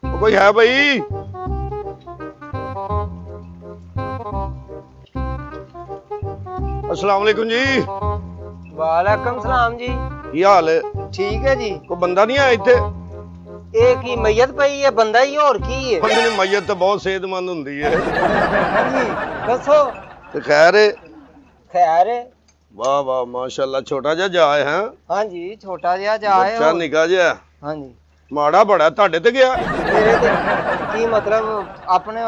कोई है भाई? अस्सलाम वालेकुम जी। वालेकुम सलाम जी। की हाल है? ठीक है जी। कोई बंदा नहीं आया इत्थे? एक ही मैयत पई है, बंदा ही और की है? नहीं, मैयत तो बहुत सेहतमंद हुंदी है। हाँ जी, दसो। ते खैर है? खैर है। वाह वाह माशाल्लाह, छोटा जा जाए हैं? हाँ जी, छोटा जिहा जाए बच्चा निका जिहा। हाँ जी। माड़ा बड़ा ਤੁਹਾਡੇ ਤੇ ਗਿਆ? मेरे ते की मतलब अपने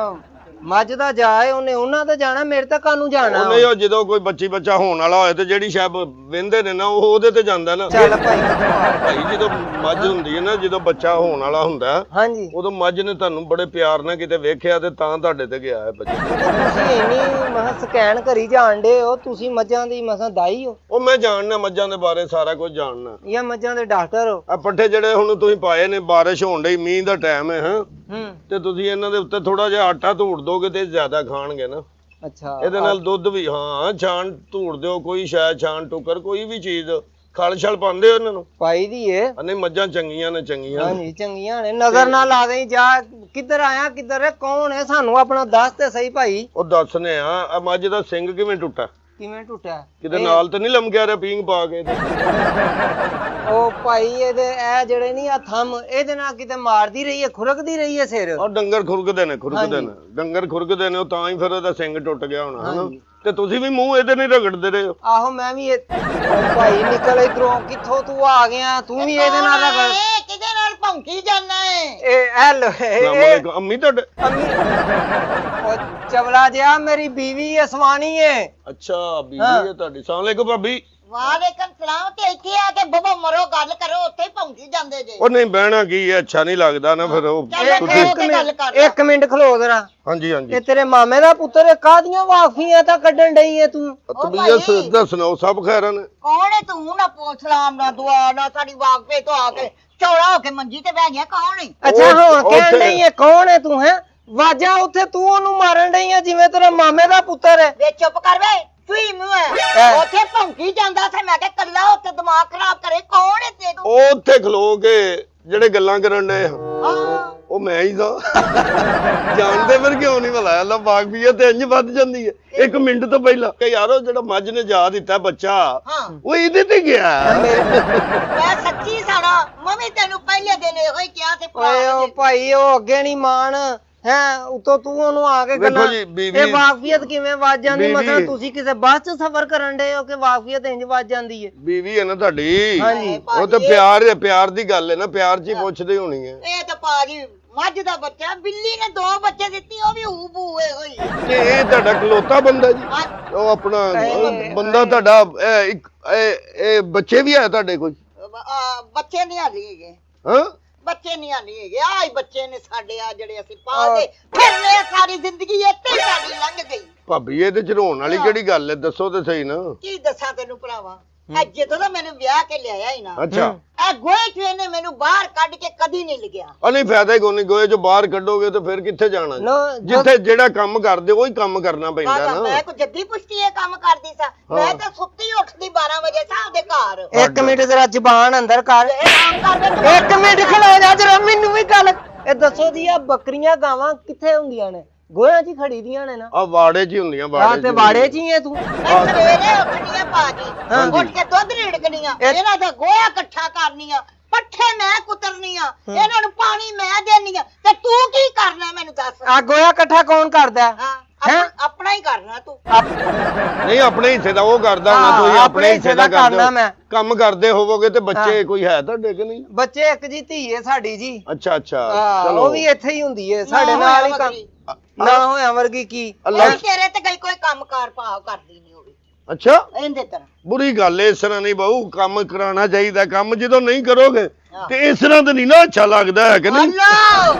ਮੱਝ ਦਾ ਜਾਏ ਉਹਨੇ ਉਹਨਾਂ ਤੇ ਜਾਣਾ, ਮੇਰੇ ਤੇ ਕਾਨੂੰ ਜਾਣਾ? ਉਹ ਨਹੀਂ, ਉਹ ਜਦੋਂ ਕੋਈ ਬੱਚੀ ਬੱਚਾ ਹੋਣ ਵਾਲਾ ਹੋਏ ਤੇ ਜਿਹੜੀ ਸ਼ਾਇਦ ਵਹਿੰਦੇ ਨੇ ਨਾ, ਉਹ ਉਹਦੇ ਤੇ ਜਾਂਦਾ ਨਾ। ਚੱਲ ਭਾਈ ਕਿੱਥੋਂ ਆ? ਭਾਈ ਜਦੋਂ ਮੱਝ ਹੁੰਦੀ ਹੈ ਨਾ, ਜਦੋਂ ਬੱਚਾ ਹੋਣ ਵਾਲਾ ਹੁੰਦਾ, हाँ जी। ਉਦੋਂ ਮੱਝ ਨੇ ਤੁਹਾਨੂੰ ਬੜੇ ਪਿਆਰ ਨਾਲ ਕਿਤੇ ਵੇਖਿਆ ਤੇ ਤਾਂ ਤੁਹਾਡੇ ਤੇ ਗਿਆ ਹੈ ਬੱਚਾ। ਤੁਸੀਂ ਇੰਨੀ ਮਸਾਂ ਸਕੈਨ ਕਰੀ ਜਾਣਦੇ ਹੋ, ਤੁਸੀਂ ਮੱਝਾਂ ਦੀ ਮਸਾਂ ਦਾਈ ਹੋ ਉਹ ਮੈਂ ਜਾਣਨਾ ਮੱਝਾਂ ਦੇ ਬਾਰੇ ਸਾਰਾ ਕੁਝ ਜਾਣਨਾ। ਜਾਂ ਮੱਝਾਂ ਦੇ ਡਾਕਟਰ ਹੋ? ਆ ਪੱਠੇ ਜਿਹੜੇ ਹੁਣ ਤੁਸੀਂ ਪਾਏ ਨੇ, ਬਾਰਿਸ਼ ਹੋਣ ਡਈ, ਮੀਂਹ ਦਾ ਟਾਈਮ ਹੈ ਹਾਂ, ਤੇ ਤੁਸੀਂ ਇਹਨਾਂ ਦੇ ਉੱਤੇ ਥੋੜਾ ਜਿਹਾ ਆਟਾ ਧੂੜ ਦੋਗੇ ਤੇ ਜ਼ਿਆਦਾ ਖਾਣਗੇ ਨਾ। ਅੱਛਾ। ਇਹਦੇ ਨਾਲ ਦੁੱਧ ਵੀ, ਹਾਂ ਛਾਣ ਧੂੜ ਦਿਓ, ਕੋਈ ਸ਼ਾਇਦ ਛਾਣ ਟੁੱਕਰ ਕੋਈ ਵੀ ਚੀਜ਼, ਖਲ ਛਲ ਪਾਉਂਦੇ ਹੋ ਇਹਨਾਂ ਨੂੰ? ਪਾਈ ਦੀ ਏ। ਨਹੀਂ ਮੱਝਾਂ ਚੰਗੀਆਂ ਨੇ, ਚੰਗੀਆਂ ਨੇ। ਹਾਂਜੀ ਚੰਗੀਆਂ ਨੇ, ਨਜ਼ਰ ਨਾ ਲਾ ਦੇਈ ਜਾ ਕਿੱਧਰ ਆਇਆ ਕਿੱਧਰ ਹੈ, ਕੌਣ ਹੈ, ਸਾਨੂੰ ਆਪਣਾ ਦੱਸ ਤੇ ਸਹੀ ਭਾਈ। ਉਹ ਦੱਸਨੇ ਆ ਮੱਝ ਦਾ ਸਿੰਘ ਕਿਵੇਂ ਟੁੱਟਾ? ਕਿਵੇਂ ਟੁੱਟਿਆ? ਕਿਤੇ ਨਾਲ ਤੇ ਨਹੀਂ ਲਮਕਿਆ ਰਿਹਾ ਪੀਂਗ ਪਾ ਕੇ? ਉਹ ਭਾਈ ਇਹਦੇ ਇਹ ਜਿਹੜੇ ਨਹੀਂ ਆ ਥੰਮ, ਇਹਦੇ ਨਾਲ ਕਿਤੇ ਮਾਰਦੀ ਰਹੀ ਹੈ, ਖੁਰਕਦੀ ਰਹੀ ਹੈ ਸਿਰ। ਉਹ ਡੰਗਰ ਖੁਰਕਦੇ ਨੇ, ਡੰਗਰ ਖੁਰਕਦੇ ਨੇ, ਉਹ ਤਾਂ ਹੀ ਫਿਰ ਉਹਦਾ ਸਿੰਘ ਟੁੱਟ ਗਿਆ ਹੋਣਾ ਹਨਾ। ਤੇ ਤੁਸੀਂ ਵੀ ਮੂੰਹ ਇਹਦੇ ਨਹੀਂ ਰਗੜਦੇ ਰਹੇ? ਆਹੋ ਮੈਂ ਵੀ ਭਾਈ ਨਿਕਲ ਇਧਰੋਂ, ਕਿੱਥੋਂ ਤੂੰ ਆ ਗਿਆ? ਤੂੰ ਵੀ ਇਹਦੇ ਨਾਲ ਰਗੜ। ਕਿਹਦੇ ਨਾਲ ਭੌਂਕੀ ਜਾਂਦਾ ਏ? ਇਹ ਹੈਲੋ ਅਸਲਾਮੁਅਲੈਕੁਮ। ਅੰਮੀ ਤੁਹਾਡੇ? ਉਹ ਚਵਲਾ ਜਿਹਾ ਮੇਰੀ ਬੀਵੀ ਅਸਵਾਨੀ ਹੈ। ਅੱਛਾ ਬੀਵੀ ਹੈ ਤੁਹਾਡੀ। ਸਲਾਮ ਅਲੈਕੁਮ ਭਾਬੀ। ਵਾਲੇਕਮ ਸਲਾਮ। ਤੇ ਇੱਥੇ ਆ ਕੇ ਬਬਾ ਮਰੋ, ਗੱਲ ਕਰੋ, ਉੱਥੇ ਹੀ ਭੌਂਕੀ ਜਾਂਦੇ ਜੇ। ਉਹ ਨਹੀਂ ਬਹਿਣਾ ਕੀ ਹੈ, ਅੱਛਾ ਨਹੀਂ ਲੱਗਦਾ ਨਾ ਫਿਰ। ਉਹ ਇੱਕ ਮਿੰਟ ਖਲੋ ਜਰਾ। ਹਾਂਜੀ ਹਾਂਜੀ। ਇਹ ਤੇਰੇ ਮਾਮੇ ਦਾ ਪੁੱਤਰ ਕਾਹਦੀਆਂ ਵਾਫੀਆਂ ਤਾਂ ਕੱਢਣ ਡਈ ਹੈ ਤੂੰ? ਤਬੀਅਤ ਦਾ ਸੁਣਾਓ, ਸਭ ਖੈਰ ਨੇ? ਕੌਣ ਹੈ ਤੂੰ? ਨਾ ਸਲਾਮ ਨਾ ਦੁਆ ਨਾ, ਸਾਡੀ ਵਾਕਫੇ ਤੋਂ ਆ ਕੇ ਚੌੜਾ ਹੋ ਕੇ ਮੰਜੀ ਤੇ ਬਹਿ ਗਿਆ। ਕੌਣ ਹੈ? ਅੱਛਾ ਹੁਣ ਕਹਿਣ ਡਈ ਹੈ ਕੌਣ ਹੈ ਤੂੰ? ਹੈ ਵਾਜਾ ਉੱਥੇ ਤੂੰ ਉਹਨੂੰ ਮਾਰਨ ਡਈ ਹੈ ਜਿਵੇਂ ਤੇਰੇ ਮਾਮੇ ਦਾ ਪੁੱਤਰ ਹੈ। ਵੇ ਚੁੱਪ ਕਰ ਵੇ, ਤੂੰ ਮੂੰਹ ਉੱਥੇ ਭੌਂਕੀ ਜਾਂਦਾ ਸੀ। ਮੈਂ ਕਿਹਾ ਕੱਲਾ ਉੱਥੇ ਦਿਮਾਗ ਖਰਾਬ ਕਰੇ। ਕੌਣ ਹੈ ਤੇ ਤੂੰ? ਉਹ ਉੱਥੇ ਖਲੋ ਕੇ ਜਿਹੜੇ ਗੱਲਾਂ ਕਰਨ ਡਏ ਹਾਂ ਉਹ ਮੈਂ ਹੀ ਦਾ ਜਾਣਦੇ ਫਿਰ ਕਿਉਂ ਨਹੀਂ ਬੁਲਾਇਆ? ਅੱਲਾ ਪਾਕ ਵੀ ਤੇ ਇੰਜ ਵੱਧ ਜਾਂਦੀ ਹੈ 1 ਮਿੰਟ ਤੋਂ ਪਹਿਲਾਂ ਕਿ ਯਾਰ ਉਹ ਜਿਹੜਾ ਮੱਝ ਨੇ ਜਾ ਦਿੱਤਾ ਬੱਚਾ, ਉਹ ਇਹਦੇ ਤੇ ਗਿਆ। ਮੈਂ ਸੱਚੀ ਸਾਡਾ ਮੰਮੀ ਤੈਨੂੰ ਪਹਿਲੇ ਦਿਨ ਇਹੋ ਹੀ ਕਿਹਾ ਸੀ। ਓਏ ਉਹ ਭਾਈ ਉਹ ਅੱਗੇ ਨਹੀਂ ਮਾਣ ਹੈ, ਉਤੋਂ ਤੂੰ ਉਹਨੂੰ ਆ ਕੇ ਗੱਲਾਂ। ਇਹ ਵਾਕਫੀਅਤ ਕਿਵੇਂ ਵੱਜ ਜਾਂਦੀ? ਮਤਲਬ ਤੁਸੀਂ ਕਿਸੇ ਬੱਸ 'ਚ ਸਫ਼ਰ ਕਰਨ ਡਏ ਹੋ ਕਿ ਵਾਕਫੀਅਤ ਇੰਜ ਵੱਜ ਜਾਂਦੀ ਹੈ? ਬੀਵੀ ਹੈ ਨਾ ਤੁਹਾਡੀ? ਹਾਂਜੀ। ਉਹ ਤਾਂ ਪਿਆਰ ਦੀ ਗੱਲ ਹੈ ਨਾ, ਪਿਆਰ 'ਚ ਹੀ ਪੁੱਛਦੇ ਹੋਣੀ ਹੈ। ਇਹ ਤਾਂ ਭਾਜੀ ਮੱਝ ਦਾ ਬੱਚਾ, ਬਿੱਲੀ ਨੇ 2 ਬੱਚੇ ਦਿੱਤੀ, ਉਹ ਵੀ ਹੂਬੂਏ ਹੋਈ। ਇਹ ਤੁਹਾਡਾ ਖਲੋਤਾ ਬੰਦਾ ਜੀ? ਉਹ ਆਪਣਾ ਬੰਦਾ ਤੁਹਾਡਾ ਇਹ ਬੱਚੇ ਵੀ ਹੈ ਤੁਹਾਡੇ ਕੋਈ? ਬੱਚੇ ਨਹੀਂ ਹਾਲੀ ਹੈਗੇ। ਹਾਂ ਬੱਚੇ ਨਹੀਂ ਹਾਲੀ ਹੈਗੇ। ਆਹ ਹੀ ਬੱਚੇ ਨੇ ਸਾਡੇ, ਆ ਜਿਹੜੇ ਅਸੀਂ ਪਾਲਦੇ ਫਿਰਨੇ ਸਾਰੀ ਜ਼ਿੰਦਗੀ ਇੱਥੇ ਸਾਡੀ ਲੰਘ ਗਈ। ਭਾਬੀ ਇਹਦੇ ਚ ਰੋਣ ਵਾਲੀ ਕਿਹੜੀ ਗੱਲ ਹੈ? ਦੱਸੋ ਤੇ ਸਹੀ ਨਾ। ਕੀ ਦੱਸਾਂ ਤੈਨੂੰ ਭਰਾਵਾ? ਜਦੋਂ ਦਾ ਮੈਨੂੰ ਵਿਆਹ ਕੇ ਲਿਆਇਆ ਹੀ ਨਾ, ਅੱਛਾ ਇਹ ਗੋਏ ਚ ਇਹਨੇ ਮੈਨੂੰ ਬਾਹਰ ਕੱਢ ਕੇ ਕਦੀ ਨਹੀਂ ਲਿਆ। ਨਹੀਂ ਫਾਇਦਾ ਹੀ ਕੋਈ ਨਹੀਂ, ਗੋਏ ਚੋਂ ਬਾਹਰ ਕੱਢੋਗੇ ਤੇ ਫਿਰ ਕਿੱਥੇ ਜਾਣਾ? ਜਿੱਥੇ ਜਿਹੜਾ ਕੰਮ ਕਰਦੇ ਉਹੀ ਕੰਮ ਕਰਨਾ ਪੈਂਦਾ ਨਾ। ਮੈਂ ਕੋ ਜੱਦੀ ਪੁਸ਼ਤੀ ਇਹ ਕੰਮ ਕਰਦੀ ਸਾਂ। ਮੈਂ ਤਾਂ ਸੁੱਤੀ ਉੱਠਦੀ 12 ਵਜੇ ਸਾਂ ਉਹਦੇ ਘਰ। 1 ਮਿੰਟ ਜਰਾ ਜ਼ਬਾਨ ਅੰਦਰ ਕਰ। 1 ਮਿੰਟ ਖਲੋ ਜਾ ਜਰਾ, ਮੈਨੂੰ ਵੀ ਗੱਲ ਇਹ ਦੱਸੋ ਜੀ, ਆ ਬੱਕਰੀਆਂ ਗਾਵਾਂ ਕਿੱਥੇ ਹੁੰਦੀਆਂ ਨੇ? ਗੋਹਿਆਂ 'ਚ ਖੜੀ ਦੀਆਂ ਨੇ ਨਾ? ਆ ਵਾੜੇ 'ਚ ਹੀ ਹੁੰਦੀਆਂ। ਤੇ ਵਾੜੇ 'ਚ ਹੀ ਹੈ ਤੂੰ? ਸਵੇਰੇ ਉੱਠਣੀਆਂ ਭਾਜੀ, ਉੱਠ ਕੇ ਦੁੱਧ ਰੇੜਕਣੀਆਂ, ਇਹਨਾਂ ਦਾ ਗੋਹਾ ਇਕੱਠਾ ਕਰਨੀਆਂ, ਪੱਠੇ ਮੈਂ ਕੁਤਰਨੀਆਂ, ਇਹਨਾਂ ਨੂੰ ਪਾਣੀ ਮੈਂ ਦੇਣੀ ਆ। ਤੇ ਤੂੰ ਕੀ ਕਰਨਾ ਮੈਨੂੰ ਦੱਸ? ਆ ਗੋਹਾ ਇਕੱਠਾ ਕੌਣ ਕਰਦਾ? ਆਪਣਾ ਹੀ ਕਰਨਾ ਤੂੰ। ਨਹੀਂ ਆਪਣੇ ਹਿੱਸੇ ਦਾ ਉਹ ਕਰਦਾ ਹੋਣਾ, ਤੁਸੀਂ ਆਪਣੇ ਹਿੱਸੇ ਦਾ ਕਰਨਾ। ਮੈਂ ਕੰਮ ਕਰਦੇ ਹੋਵੋਗੇ ਤੇ ਬੱਚੇ ਕੋਈ ਹੈ ਤੁਹਾਡੇ ਕਿ ਨਹੀਂ? ਬੱਚੇ ਇੱਕ ਜੀ ਧੀ ਹੈ ਸਾਡੀ ਜੀ। ਅੱਛਾ ਅੱਛਾ, ਚਲੋ ਉਹ ਵੀ ਇੱਥੇ ਹੀ ਹੁੰਦੀ ਹੈ ਸਾਡੇ ਨਾਲ ਹੀ। ਕੰਮ ਨਾ ਹੋਇਆ ਵਰਗੀ ਕੀ ਤੇਰੇ ਤੇ ਕੋਈ ਕੰਮ ਕਾਰ ਭਾਵ ਕਰਦੀ ਨਹੀਂ ਹੋਵੇ। ਅੱਛਾ ਇਹਦੇ ਤਰ੍ਹਾਂ ਬੁਰੀ ਗੱਲ ਹੈ। ਇਸ ਤਰ੍ਹਾਂ ਨਹੀਂ ਬਹੂ, ਕੰਮ ਕਰਾਉਣਾ ਚਾਹੀਦਾ। ਕੰਮ ਜਦੋਂ ਨਹੀਂ ਕਰੋਗੇ ਤੇ ਇਸ ਤਰ੍ਹਾਂ ਤਾਂ ਨਹੀਂ ਨਾ ਅੱਛਾ ਲੱਗਦਾ ਹੈ ਕਿ ਨਹੀਂ?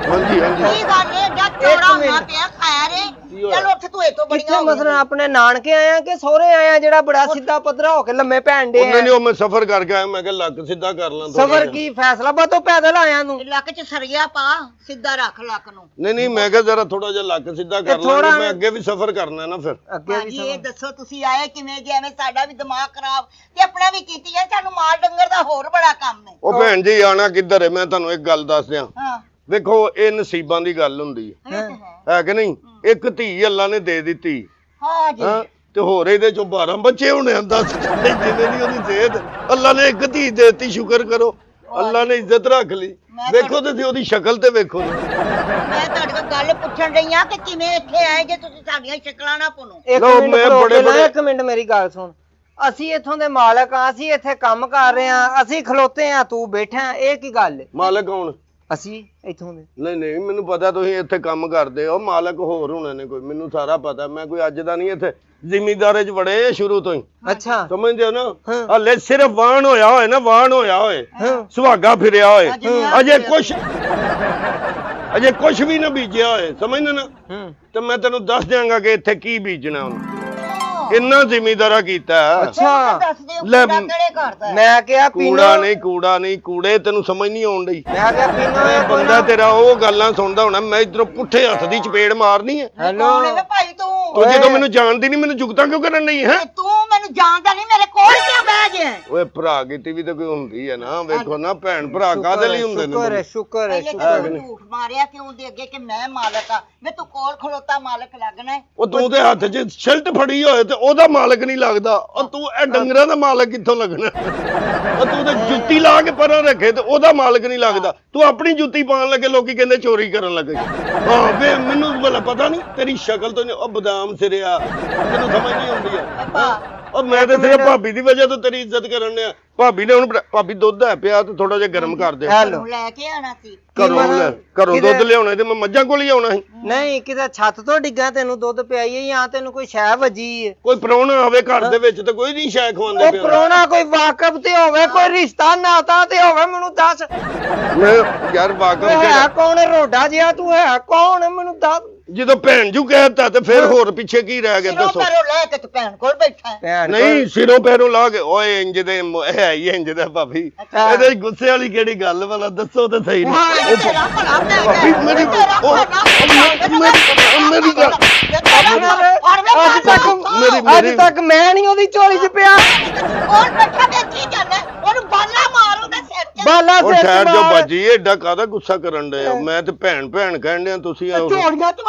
ਹਾਂਜੀ ਹਾਂਜੀ। ਕੀ ਗੱਲ ਹੈ? ਜਦ ਚੌੜਾ ਹੋਣਾ ਪਿਆ ਖੈਰ ਹੈ। ਚਲ ਉੱਠ ਤੂੰ, ਇਹ ਤੋਂ ਬੜੀਆਂ ਮਸਲਾ ਆਪਣੇ ਨਾਨਕੇ ਆਇਆ ਕਿ ਸਹੁਰੇ ਆਇਆ ਜਿਹੜਾ ਬੜਾ ਸਿੱਧਾ ਪੱਧਰਾ ਹੋ ਕੇ ਲੰਮੇ ਪੈਣ ਦੇ? ਨਹੀਂ ਉਹ ਮੈਂ ਸਫ਼ਰ ਕਰਕੇ ਆਇਆ, ਮੈਂ ਕਿਹਾ ਲੱਕ ਸਿੱਧਾ ਕਰ ਲਾਂ। ਸਫ਼ਰ ਕੀ ਫੈਸਲਾ ਬਾ ਤੋਂ ਪੈਦਲ ਆਇਆ ਨੂੰ? ਲੱਕ 'ਚ ਸਰੀਆ ਪਾ, ਸਿੱਧਾ ਰੱਖ ਲੱਕ ਨੂੰ। ਨਹੀਂ ਮੈਂ ਕਿਹਾ ਜਰਾ ਥੋੜਾ ਜਿਹਾ ਲੱਕ ਸਿੱਧਾ ਕਰ ਲਾਂ, ਮੈਂ ਅੱਗੇ ਵੀ ਸਫ਼ਰ ਕਰਨਾ ਨਾ। ਫਿਰ ਅੱਗੇ ਵੀ ਇਹ ਦੱਸੋ ਤੁਸੀਂ ਆਏ ਕਿਵੇਂ ਜੇ? ਐਵੇਂ ਸਾਡਾ ਵੀ ਦਿਮਾਗ ਖਰਾਬ ਤੇ ਆਪਣਾ ਵੀ ਕੀਤੀ ਹੈ। ਸਾਨੂੰ ਮਾਲ ਡੰਗਰ ਦਾ ਹੋਰ ਬੜਾ ਕੰਮ ਹੈ। ਉਹ ਭੈਣ ਜੀ ਆਣਾ ਕਿੱਧਰ ਹੈ? ਮੈਂ ਤੁਹਾਨੂੰ ਇੱਕ ਗੱਲ ਦੱਸ ਦਿਆਂ, ਵੇਖੋ ਇਹ ਨਸੀਬਾਂ ਦੀ ਗੱਲ ਹੁੰਦੀ ਹੈ ਕਿ ਨਹੀਂ? ਇੱਕ ਧੀ ਅੱਲਾ ਨੇ ਦੇ ਦਿੱਤੀ ਹਾਂ ਜੀ ਤੇ ਹੋਰ ਇਹਦੇ ਚੋਂ 12 ਬੱਚੇ ਹੋਣੇ ਆ, 10 ਜਿਵੇਂ ਦੀ ਉਹਦੀ ਸਿਹਤ, ਅੱਲਾ ਨੇ ਇੱਕ ਧੀ ਦੇਤੀ, ਸ਼ੁਕਰ ਕਰੋ ਅੱਲਾ ਨੇ ਇੱਜ਼ਤ ਰੱਖ ਲਈ। ਵੇਖੋ ਤੁਸੀਂ ਉਹਦੀ ਸ਼ਕਲ ਤੇ ਵੇਖੋ। ਮੈਂ ਤੁਹਾਡੇ ਕੋਲ ਗੱਲ ਪੁੱਛਣ ਰਹੀ ਆ ਕਿ ਕਿਵੇਂ ਇੱਥੇ ਆਏ ਜੇ ਤੁਸੀਂ ਸਾਡੀਆਂ ਸ਼ਕਲਾਂ ਨਾ ਪੁੱਛੋ। ਇੱਕ ਮਿੰਟ ਮੇਰੀ ਗੱਲ ਸੁਣ, ਅਸੀਂ ਇੱਥੋਂ ਦੇ ਮਾਲਕ ਆ, ਅਸੀਂ ਇੱਥੇ ਕੰਮ ਕਰ ਰਹੇ ਆ, ਅਸੀਂ ਖਲੋਤੇ ਆ, ਤੂੰ ਬੈਠਾ, ਇਹ ਕੀ ਗੱਲ ਹੈ? ਮਾਲਕ ਕੌਣ? ਅਸੀਂ ਇੱਥੋਂ ਦੇ। ਨਹੀਂ ਮੈਨੂੰ ਪਤਾ ਤੁਸੀਂ ਇੱਥੇ ਕੰਮ ਕਰਦੇ ਹੋ, ਮਾਲਕ ਹੋਰ ਹੋਣੇ ਨੇ ਕੋਈ, ਮੈਨੂੰ ਸਾਰਾ ਪਤਾ। ਮੈਂ ਕੋਈ ਅੱਜ ਦਾ ਨਹੀਂ, ਇੱਥੇ ਜ਼ਿਮੀਂਦਾਰੇ ਚ ਵੜੇ ਸ਼ੁਰੂ ਤੋਂ ਹੀ। ਅੱਛਾ ਸਮਝਦੇ ਹੋ ਨਾ? ਹਲੇ ਸਿਰਫ ਵਾਹਣ ਹੋਇਆ ਹੋਏ ਨਾ, ਵਾਹਣ ਹੋਇਆ ਹੋਏ, ਸੁਹਾਗਾ ਫਿਰਿਆ ਹੋਏ, ਅਜੇ ਕੁਛ ਵੀ ਨਾ ਬੀਜਿਆ ਹੋਏ, ਸਮਝਦੇ ਨਾ? ਤੇ ਮੈਂ ਤੈਨੂੰ ਦੱਸ ਦਿਆਂਗਾ ਕਿ ਇੱਥੇ ਕੀ ਬੀਜਣਾ ਉਹਨੂੰ। ਇੰਨਾ ਜ਼ਿਮੀਂਦਾਰਾ ਕੀਤਾ। ਅੱਛਾ ਲੈ ਮੈਂ ਕਿਹਾ ਕੂੜਾ ਨਹੀਂ ਕੂੜੇ, ਤੈਨੂੰ ਸਮਝ ਨਹੀਂ ਆਉਣ ਡਈ। ਮੈਂ ਕਿਹਾ ਪੀਨੋ ਬੰਦਾ ਤੇਰਾ ਉਹ ਗੱਲਾਂ ਸੁਣਦਾ ਹੋਣਾ, ਮੈਂ ਇਧਰੋਂ ਪੁੱਠੇ ਹੱਥ ਦੀ ਚਪੇੜ ਮਾਰਨੀ ਹੈ। ਹੈਲੋ ਭਾਈ ਤੂੰ ਜਦੋਂ ਮੈਨੂੰ ਜਾਣਦੀ ਨਹੀਂ, ਮੈਨੂੰ ਜੁਗਤਾਂ ਕਿਉਂ ਕਰਨ ਨਹੀਂ ਹੈ? ਤੂੰ ਮੈਨੂੰ ਜਾਣਦਾ ਨਹੀਂ, ਮੇਰੇ ਕੋਲ ਕਿਉਂ ਬਹਿ ਗਿਆ? ਓਏ ਭਰਾ ਕੀਤੀ ਵੀ ਤਾਂ ਕੋਈ ਹੁੰਦੀ ਹੈ ਨਾ, ਵੇਖੋ ਨਾ ਭੈਣ ਭਰਾ ਕਾਹਦੇ ਲਈ ਹੁੰਦੇ ਨੇ? ਸ਼ੁਕਰ ਹੈ ਝੂਠ ਮਾਰਿਆ ਕਿਉਂ ਦੇ ਅੱਗੇ ਕਿ ਮੈਂ ਮਾਲਕ ਆ, ਵੇ ਤੂੰ ਕੋਲ ਖਲੋਤਾ ਮਾਲਕ ਲੱਗਣਾ। ਉਹ ਤੂੰ ਦੇ ਹੱਥ 'ਚ ਸ਼ਿਲਟ ਫੜੀ ਹੋਏ ਤੇ ਉਹਦਾ ਮਾਲਕ ਨਹੀਂ ਲੱਗਦਾ, ਉਹ ਤੂੰ ਇਹ ਡੰਗਰਾਂ ਦਾ ਮਾਲਕ ਕਿੱਥੋਂ ਲੱਗਣਾ? ਉਹ ਤੂੰ ਤੇ ਜੁੱਤੀ ਲਾ ਕੇ ਪਰਾਂ ਰੱਖੇ ਤੇ ਉਹਦਾ ਮਾਲਕ ਨਹੀਂ ਲੱਗਦਾ। ਤੂੰ ਆਪਣੀ ਜੁੱਤੀ ਪਾਉਣ ਲੱਗੇ, ਲੋਕੀ ਕਹਿੰਦੇ ਚੋਰੀ ਕਰਨ ਲੱਗੇ। ਹਾਂ ਵੇ ਮੈਨੂੰ ਭਲਾ ਪਤਾ ਨਹੀਂ, ਤੇਰੀ ਸ਼ਕਲ ਤੋਂ ਉਹ ਬਦਾਮ ਸਿਰਿਆ, ਤੈਨੂੰ ਸਮਝ ਨਹੀਂ ਆਉਂਦੀ ਹੈ। ਉਹ ਮੈਂ ਤੇ ਸਿਰਫ ਭਾਬੀ ਦੀ ਵਜ੍ਹਾ ਤੋਂ ਤੇਰੀ ਇੱਜ਼ਤ ਕਰਨ ਡਿਆ। ਭਾਬੀ ਨੇ ਹੁਣ ਭਾਬੀ ਦੁੱਧ ਹੈ ਪਿਆ ਤੇ ਥੋੜਾ ਜਿਹਾ ਗਰਮ ਕਰ ਦੇ। ਲੈ ਕੇ ਆਣਾ ਸੀ ਘਰੋਂ ਦੁੱਧ ਲਿਆਉਣਾ ਤੇ ਮੈਂ ਮੱਝਾਂ ਕੋਲ ਹੀ ਆਉਣਾ ਸੀ। ਨਹੀਂ ਕਿਤੇ ਛੱਤ ਤੋਂ ਡਿੱਗਾ ਤੈਨੂੰ ਦੁੱਧ ਪਿਆਈਏ ਜਾਂ ਤੈਨੂੰ ਕੋਈ ਸ਼ੈ ਵੱਜੀ ਹੈ? ਕੋਈ ਪ੍ਰਾਹੁਣਾ ਹੋਵੇ ਘਰ ਦੇ ਵਿੱਚ ਤੇ ਕੋਈ ਨਹੀਂ ਸ਼ੈ ਖਵਾਉਂਦੇ ਉਹ ਪ੍ਰਾਹੁਣਾ ਕੋਈ ਵਾਕਫ ਤੇ ਹੋਵੇ, ਕੋਈ ਰਿਸ਼ਤਾ ਨਾਤਾ ਤੇ ਹੋਵੇ, ਮੈਨੂੰ ਦੱਸ। ਮੈਂ ਯਾਰ ਵਾਕਫ ਹੈ ਕੌਣ? ਰੋਡਾ ਜਿਹਾ ਤੂੰ ਹੈ ਕੌਣ? ਮੈਨੂੰ ਦੱਸ। ਜਦੋਂ ਭੈਣ ਜੂ ਕਹਿਤਾ ਤੇ ਫਿਰ ਹੋਰ ਪਿੱਛੇ ਕੀ ਰਹਿ ਗਿਆ ਦੱਸੋ? ਪੈਰੋਂ ਲੈ ਕੇ ਤੂੰ ਭੈਣ ਕੋਲ ਬੈਠਾ ਹੈ। ਨਹੀਂ ਸਿਰੋਂ ਪੈਰੋਂ ਲਾ ਕੇ। ਓਏ ਇੰਜ ਦੇ ਹੈ ਹੀ ਇੰਜ ਦਾ ਭਾਬੀ, ਇਹਦੇ ਗੁੱਸੇ ਵਾਲੀ ਕਿਹੜੀ ਗੱਲ ਵਾਲਾ ਦੱਸੋ ਤੇ ਸਹੀ। ਅੱਜ ਤੱਕ ਮੈਂ ਨਹੀਂ ਉਹਦੀ ਝੋਲੀ 'ਚ ਪਿਆ। ਬਾਲਾ ਉਹ ਠਹਿਰ ਜਾ ਬਾਜੀ, ਏਡਾ ਕਾਹਦਾ ਗੁੱਸਾ ਕਰਨ ਡਏ ਹੋ? ਮੈਂ ਤੇ ਭੈਣ ਕਹਿਣ ਡਿਆ, ਤੁਸੀਂ ਝੋਲੀਆਂ 'ਚ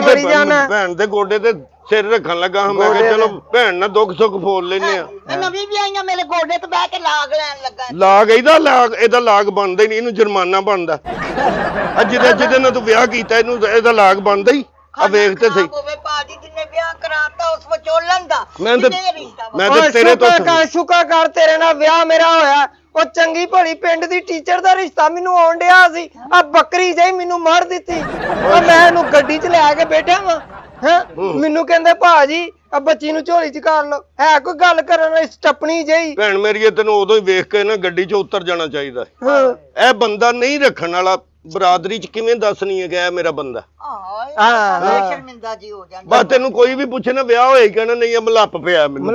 ਵੜੀ ਜਾਣਾ। ਭੈਣ ਦੇ ਗੋਡੇ ਤੇ ਸਿਰ ਰੱਖਣ ਲੱਗਾ ਹਾਂ। ਮੈਂ ਕਿਹਾ ਚਲੋ ਭੈਣ ਨਾਲ ਦੁੱਖ ਸੁੱਖ ਫੋਲ ਲੈਨੇ ਆ। ਨਵੀਂ ਵੀ ਆਈਆਂ ਮੇਰੇ ਗੋਡੇ ਤੇ ਬਹਿ ਕੇ ਲਾਗ ਲੈਣ ਲੱਗਾ। ਲਾਗ ਇਹਦਾ ਲਾਗ ਬਣਦਾ ਹੀ ਨਹੀਂ, ਇਹਨੂੰ ਜੁਰਮਾਨਾ ਬਣਦਾ। ਜਿਹਦੇ ਨਾਲ ਤੂੰ ਵਿਆਹ ਕੀਤਾ ਇਹਦਾ ਲਾਗ ਬਣਦਾ ਹੀ। ਆ ਵੇਖ ਤੇ ਸਹੀ। ਭਾਜੀ ਜਿੰਨੇ ਵਿਆਹ ਕਰਾਤਾ ਉਸ ਵਿਚੋਲਨ ਦਾ ਮੈਂ ਤੇ ਤੇਰੇ ਤੋਂ ਸ਼ੁਕਰ ਕਰ ਤੇਰੇ ਨਾਲ ਵਿਆਹ ਮੇਰਾ ਹੋਇਆ। ਉਹ ਚੰਗੀ ਭਲੀ ਪਿੰਡ ਦੀ ਟੀਚਰ ਦਾ ਰਿਸ਼ਤਾ ਮੈਨੂੰ ਆਉਣ ਡਿਆ ਸੀ, ਆ ਬੱਕਰੀ ਜਿਹੀ ਮੈਨੂੰ ਮਾਰ ਦਿੱਤੀ। ਮੈਂ ਇਹਨੂੰ ਗੱਡੀ 'ਚ ਲੈ ਕੇ ਬੈਠਾ ਵਾਂ, ਮੈਨੂੰ ਕਹਿੰਦੇ ਭਾਜੀ ਆ ਬੱਚੀ ਨੂੰ ਝੋਲੀ 'ਚ ਕਰ ਲਓ। ਹੈ ਕੋਈ ਗੱਲ ਕਰਨ ਵਾਲੀ ਸਟੱਪਣੀ ਜਿਹੀ। ਭੈਣ ਮੇਰੀ ਤੈਨੂੰ ਉਦੋਂ ਹੀ ਵੇਖ ਕੇ ਨਾ ਗੱਡੀ 'ਚ ਉਤਰ ਜਾਣਾ ਚਾਹੀਦਾ। ਇਹ ਬੰਦਾ ਨਹੀਂ ਰੱਖਣ ਵਾਲਾ ਬਰਾਦਰੀ 'ਚ ਕਿਵੇਂ ਦੱਸਣੀ ਹੈ ਕਿ ਇਹ ਮੇਰਾ ਬੰਦਾ? ਸ਼ਰਮਿੰਦਾ ਜੀ ਹੋ ਜਾਂਦਾ। ਬਸ ਤੈਨੂੰ ਕੋਈ ਵੀ ਪੁੱਛੇ ਨਾ ਵਿਆਹ ਹੋਇਆ ਕਹਿਣਾ ਨਹੀਂ ਮਲੱਪ ਪਿਆ ਮੈਨੂੰ।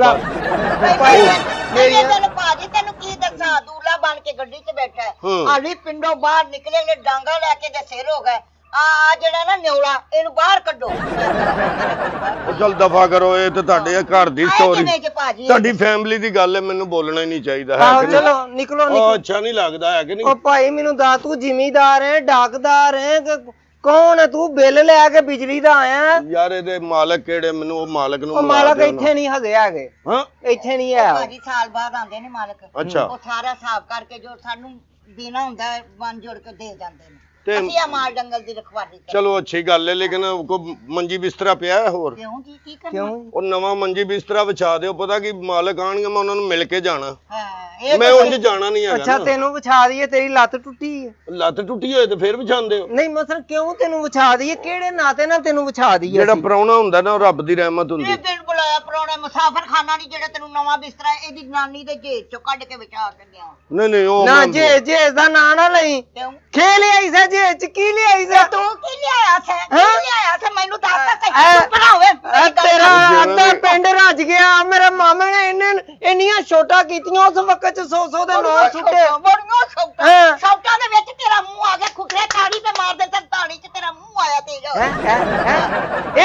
ਭਾਜੀ ਤੈਨੂੰ ਕੀ ਦੱਸਾਂ, ਦੂਲਾ ਬਣ ਕੇ ਗੱਡੀ 'ਚ ਬੈਠਾ ਹੈ, ਹਾਲੀ ਪਿੰਡੋਂ ਬਾਹਰ ਨਿਕਲੇ ਡਾਂਗਾ ਲੈ ਕੇ ਤੇ ਸਿਰ ਹੋ ਗਏ। ਆ ਜਿਹੜਾ ਨਾ ਨਿਉਲਾ, ਇਹਨੂੰ ਬਾਹਰ ਕੱਢੋ। ਉਹ ਚੱਲ ਦਫਾ ਕਰੋ, ਇਹ ਤੇ ਤੁਹਾਡੇ ਘਰ ਦੀ ਸਟੋਰੀ, ਤੁਹਾਡੀ ਫੈਮਿਲੀ ਦੀ ਗੱਲ ਹੈ, ਮੈਨੂੰ ਬੋਲਣਾ ਹੀ ਨਹੀਂ ਚਾਹੀਦਾ ਹੈ। ਚਲੋ ਨਿਕਲੋ। ਅੱਛਾ ਨਹੀਂ ਲੱਗਦਾ ਹੈ ਕਿ ਨਹੀਂ? ਉਹ ਭਾਈ ਮੈਨੂੰ ਦੱਸ, ਤੂੰ ਜ਼ਿਮੀਂਦਾਰ ਹੈ, ਡਾਕਦਾਰ ਹੈ, ਕੌਣ ਹੈ ਤੂੰ? ਬਿੱਲ ਲੈ ਕੇ ਬਿਜਲੀ ਦਾ ਆਇਆ? ਯਾਰ ਇਹਦੇ ਮਾਲਕ ਕਿਹੜੇ? ਮੈਨੂੰ ਉਹ ਮਾਲਕ ਨੂੰ ਮਾਲਕ ਇੱਥੇ ਨਹੀਂ ਹਜੇ ਹੈਗੇ। ਹਾਂ ਇੱਥੇ ਨਹੀਂ ਹੈ ਭਾਜੀ, ਸਾਲ ਬਾਅਦ ਆਉਂਦੇ ਨੇ ਮਾਲਕ। ਅੱਛਾ, ਉਹ ਸਾਰਾ ਹਿਸਾਬ ਕਰਕੇ ਜੋ ਸਾਨੂੰ ਦੇਣਾ ਹੁੰਦਾ ਵੰਨ ਜੋੜ ਕੇ ਦੇ ਜਾਂਦੇ ਨੇ। ਅਸੀਂ ਆ ਮਾਲ ਡੰਗਲ ਦੀ ਰਖਵਾਲੀ। ਚਲੋ ਅੱਛੀ ਗੱਲ ਹੈ, ਲੇਕਿਨ ਕੋਈ ਮੰਜੀ ਬਿਸਤਰਾ ਪਿਆ ਹੈ ਹੋਰ? ਕਿਉਂ ਜੀ, ਕੀ ਕਰਨਾ? ਉਹ ਨਵਾਂ ਮੰਜੀ ਬਿਸਤਰਾ ਵਿਛਾ ਦਿਓ। ਪਤਾ ਕੀ ਮਾਲਕ ਆਣਗੇ, ਮੈਂ ਉਹਨਾਂ ਨੂੰ ਮਿਲ ਕੇ ਜਾਣਾ। ਹਾਂ ਮੈਂ ਉਂਝ ਜਾਣਾ ਨਹੀਂ ਹੈਗਾ। ਅੱਛਾ ਤੈਨੂੰ ਵਿਛਾ ਦਈਏ, ਤੇਰੀ ਲੱਤ ਟੁੱਟੀ ਹੈ। ਲੱਤ ਟੁੱਟੀ ਹੋਏ ਤੇ ਫੇਰ ਵਿਛਾਉਂਦੇ ਹੋ? ਨਹੀਂ ਮਸਲ ਕਿਉਂ ਤੈਨੂੰ ਵਿਛਾ ਦਈਏ? ਕਿਹੜੇ ਨਾਤੇ ਨਾਲ ਤੈਨੂੰ ਵਿਛਾ ਦਈਏ? ਜਿਹੜਾ ਪ੍ਰਾਹੁਣਾ ਹੁੰਦਾ ਨਾ ਉਹ ਰੱਬ ਦੀ ਰਹਿਮਤ ਹੁੰਦੀ। ਇਹ ਦਿਨ ਬੁਲਾਇਆ ਪ੍ਰਾਹੁਣਾ, ਮੁਸਾਫਰਖਾਨਾ ਨਹੀਂ ਜਿਹੜਾ ਤੈਨੂੰ ਨਵਾਂ ਬਿਸਤਰਾ ਇਹਦੀ ਨਾਨੀ ਦੇ ਜੇਬ ਚੋਂ ਕੱਢ ਕੇ ਵਿਛਾ ਕੇ ਗਿਆ। ਨਹੀਂ ਉਹ ਨਾ ਜੇ ਦਾ ਨਾਂ ਨਾ ਲਈ। ਕਿਉਂ? ਖੇ ਲਿਆਈ ਸਾ ਜੇ ਚ ਕੀ ਲਿਆਈ ਸਾ? ਤੂੰ ਕੀ ਲਿਆਇਆ ਸੀ? ਕੀ ਲਿਆਇਆ ਸੀ ਮੈਨੂੰ ਦੱਸ ਤਾਂ ਸਹੀ। ਭਰਾਵੇ ਤੇਰਾ ਅੱਧਾ ਪਿੰਡ ਰੱਜ ਗਿਆ। ਮੇਰੇ ਮਾਮੇ ਨੇ ਇੰਨੀਆਂ ਛੋਟਾ ਕੀਤੀਆਂ ਉਸ ਵਕਤ 'ਚ 100 ਦੇ ਨੋਟ ਸੁੱਟੇ। ਬੜੀਆਂ ਸੌਟਾਂ ਦੇ ਵਿੱਚ ਤੇਰਾ ਮੂੰਹ ਆ ਗਿਆ। ਖੁਖਰੇ ਤਾੜੀ ਤੇ ਮਾਰ ਦੇ ਤਾਂ ਤਾੜੀ 'ਚ ਤੇਰਾ ਮੂੰਹ ਆਇਆ ਤੇਰਾ।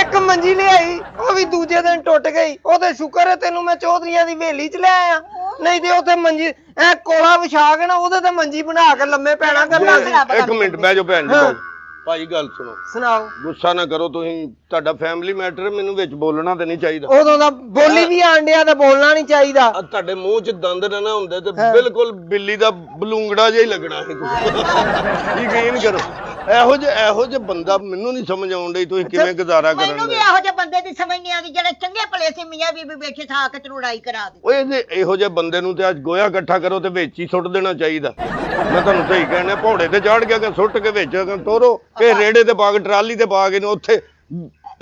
ਇੱਕ ਮੰਜੀ ਲਿਆਈ, ਉਹ ਵੀ ਦੂਜੇ ਦਿਨ ਟੁੱਟ ਗਈ। ਉਹ ਤੇ ਸ਼ੁਕਰ ਹੈ ਤੈਨੂੰ ਮੈਂ ਚੌਧਰੀਆਂ ਦੀ ਹਵੇਲੀ 'ਚ ਲੈ ਆਇਆ। ਨਹੀਂ ਤੇ ਉੱਥੇ ਮੰਜੀ ਐ ਕੋਲਾ ਵਿਛਾ ਕੇ ਨਾ ਉਹਦੇ ਤੇ ਮੰਜੀ ਬਣਾ ਕੇ ਲੰਮੇ ਪੈਣਾ ਕਰਨਾ ਸੀ। ਇੱਕ ਮਿੰਟ ਬਹਿ ਜਾਓ ਭੈਣ ਜੀ ਭਾਈ ਗੱਲ ਸੁਣੋ ਸੁਣਾਓ। ਗੁੱਸਾ ਨਾ ਕਰੋ ਤੁਸੀਂ ਤੁਹਾਡਾ ਫੈਮਿਲੀ ਮੈਟਰ ਮੈਨੂੰ ਵਿੱਚ ਬੋਲਣਾ ਤੇ ਨਹੀਂ ਚਾਹੀਦਾ। ਉਦੋਂ ਦਾ ਬੋਲੀ ਵੀ ਆਂਡਿਆ ਤੇ ਬੋਲਣਾ ਨਹੀਂ ਚਾਹੀਦਾ। ਆ ਤੁਹਾਡੇ ਮੂੰਹ 'ਚ ਦੰਦ ਨਾ ਹੁੰਦੇ ਤੇ ਬਿਲਕੁਲ ਬਿੱਲੀ ਦਾ ਬਲੂੰਗੜਾ ਜਿਹਾ ਹੀ ਲੱਗਣਾ ਸੀ ਯਕੀਨ ਕਰੋ। ਇਹੋ ਜਿਹੇ ਬੰਦਾ ਮੈਨੂੰ ਨਹੀਂ ਸਮਝ ਆਉਣ ਡਈ ਤੁਸੀਂ ਕਿਵੇਂ ਗੁਜ਼ਾਰਾ ਕਰਨ ਮੈਨੂੰ ਵੀ ਇਹੋ ਜਿਹੇ ਬੰਦੇ ਦੀ ਸਮਝ ਨਹੀਂ ਆਉਂਦੀ ਜਿਹੜੇ ਚੰਗੇ ਭਲੇ ਸੀ ਮੀਆਂ ਬੀਬੀ ਬੈਠੇ ਥਾ ਕੇ ਲੜਾਈ ਕਰਾ ਦੇ। ਓਏ ਇਹੋ ਜਿਹੇ ਬੰਦੇ ਨੂੰ ਤੇ ਅੱਜ ਗੋਇਆ ਇਕੱਠਾ ਕਰੋ ਤੇ ਵਿੱਚ ਹੀ ਸੁੱਟ ਦੇਣਾ ਚਾਹੀਦਾ। ਮੈਂ ਤੁਹਾਨੂੰ ਸਹੀ ਕਹਿਣਾ ਘੋੜੇ ਤੇ ਚੜ ਗਿਆ ਕਿ ਸੁੱਟ ਕੇ ਵਿੱਚ ਤੋਰੋ ਕਿ ਰੇੜੇ ਤੇ ਪਾ ਕੇ ਟਰਾਲੀ ਤੇ ਪਾ ਕੇ ਉੱਥੇ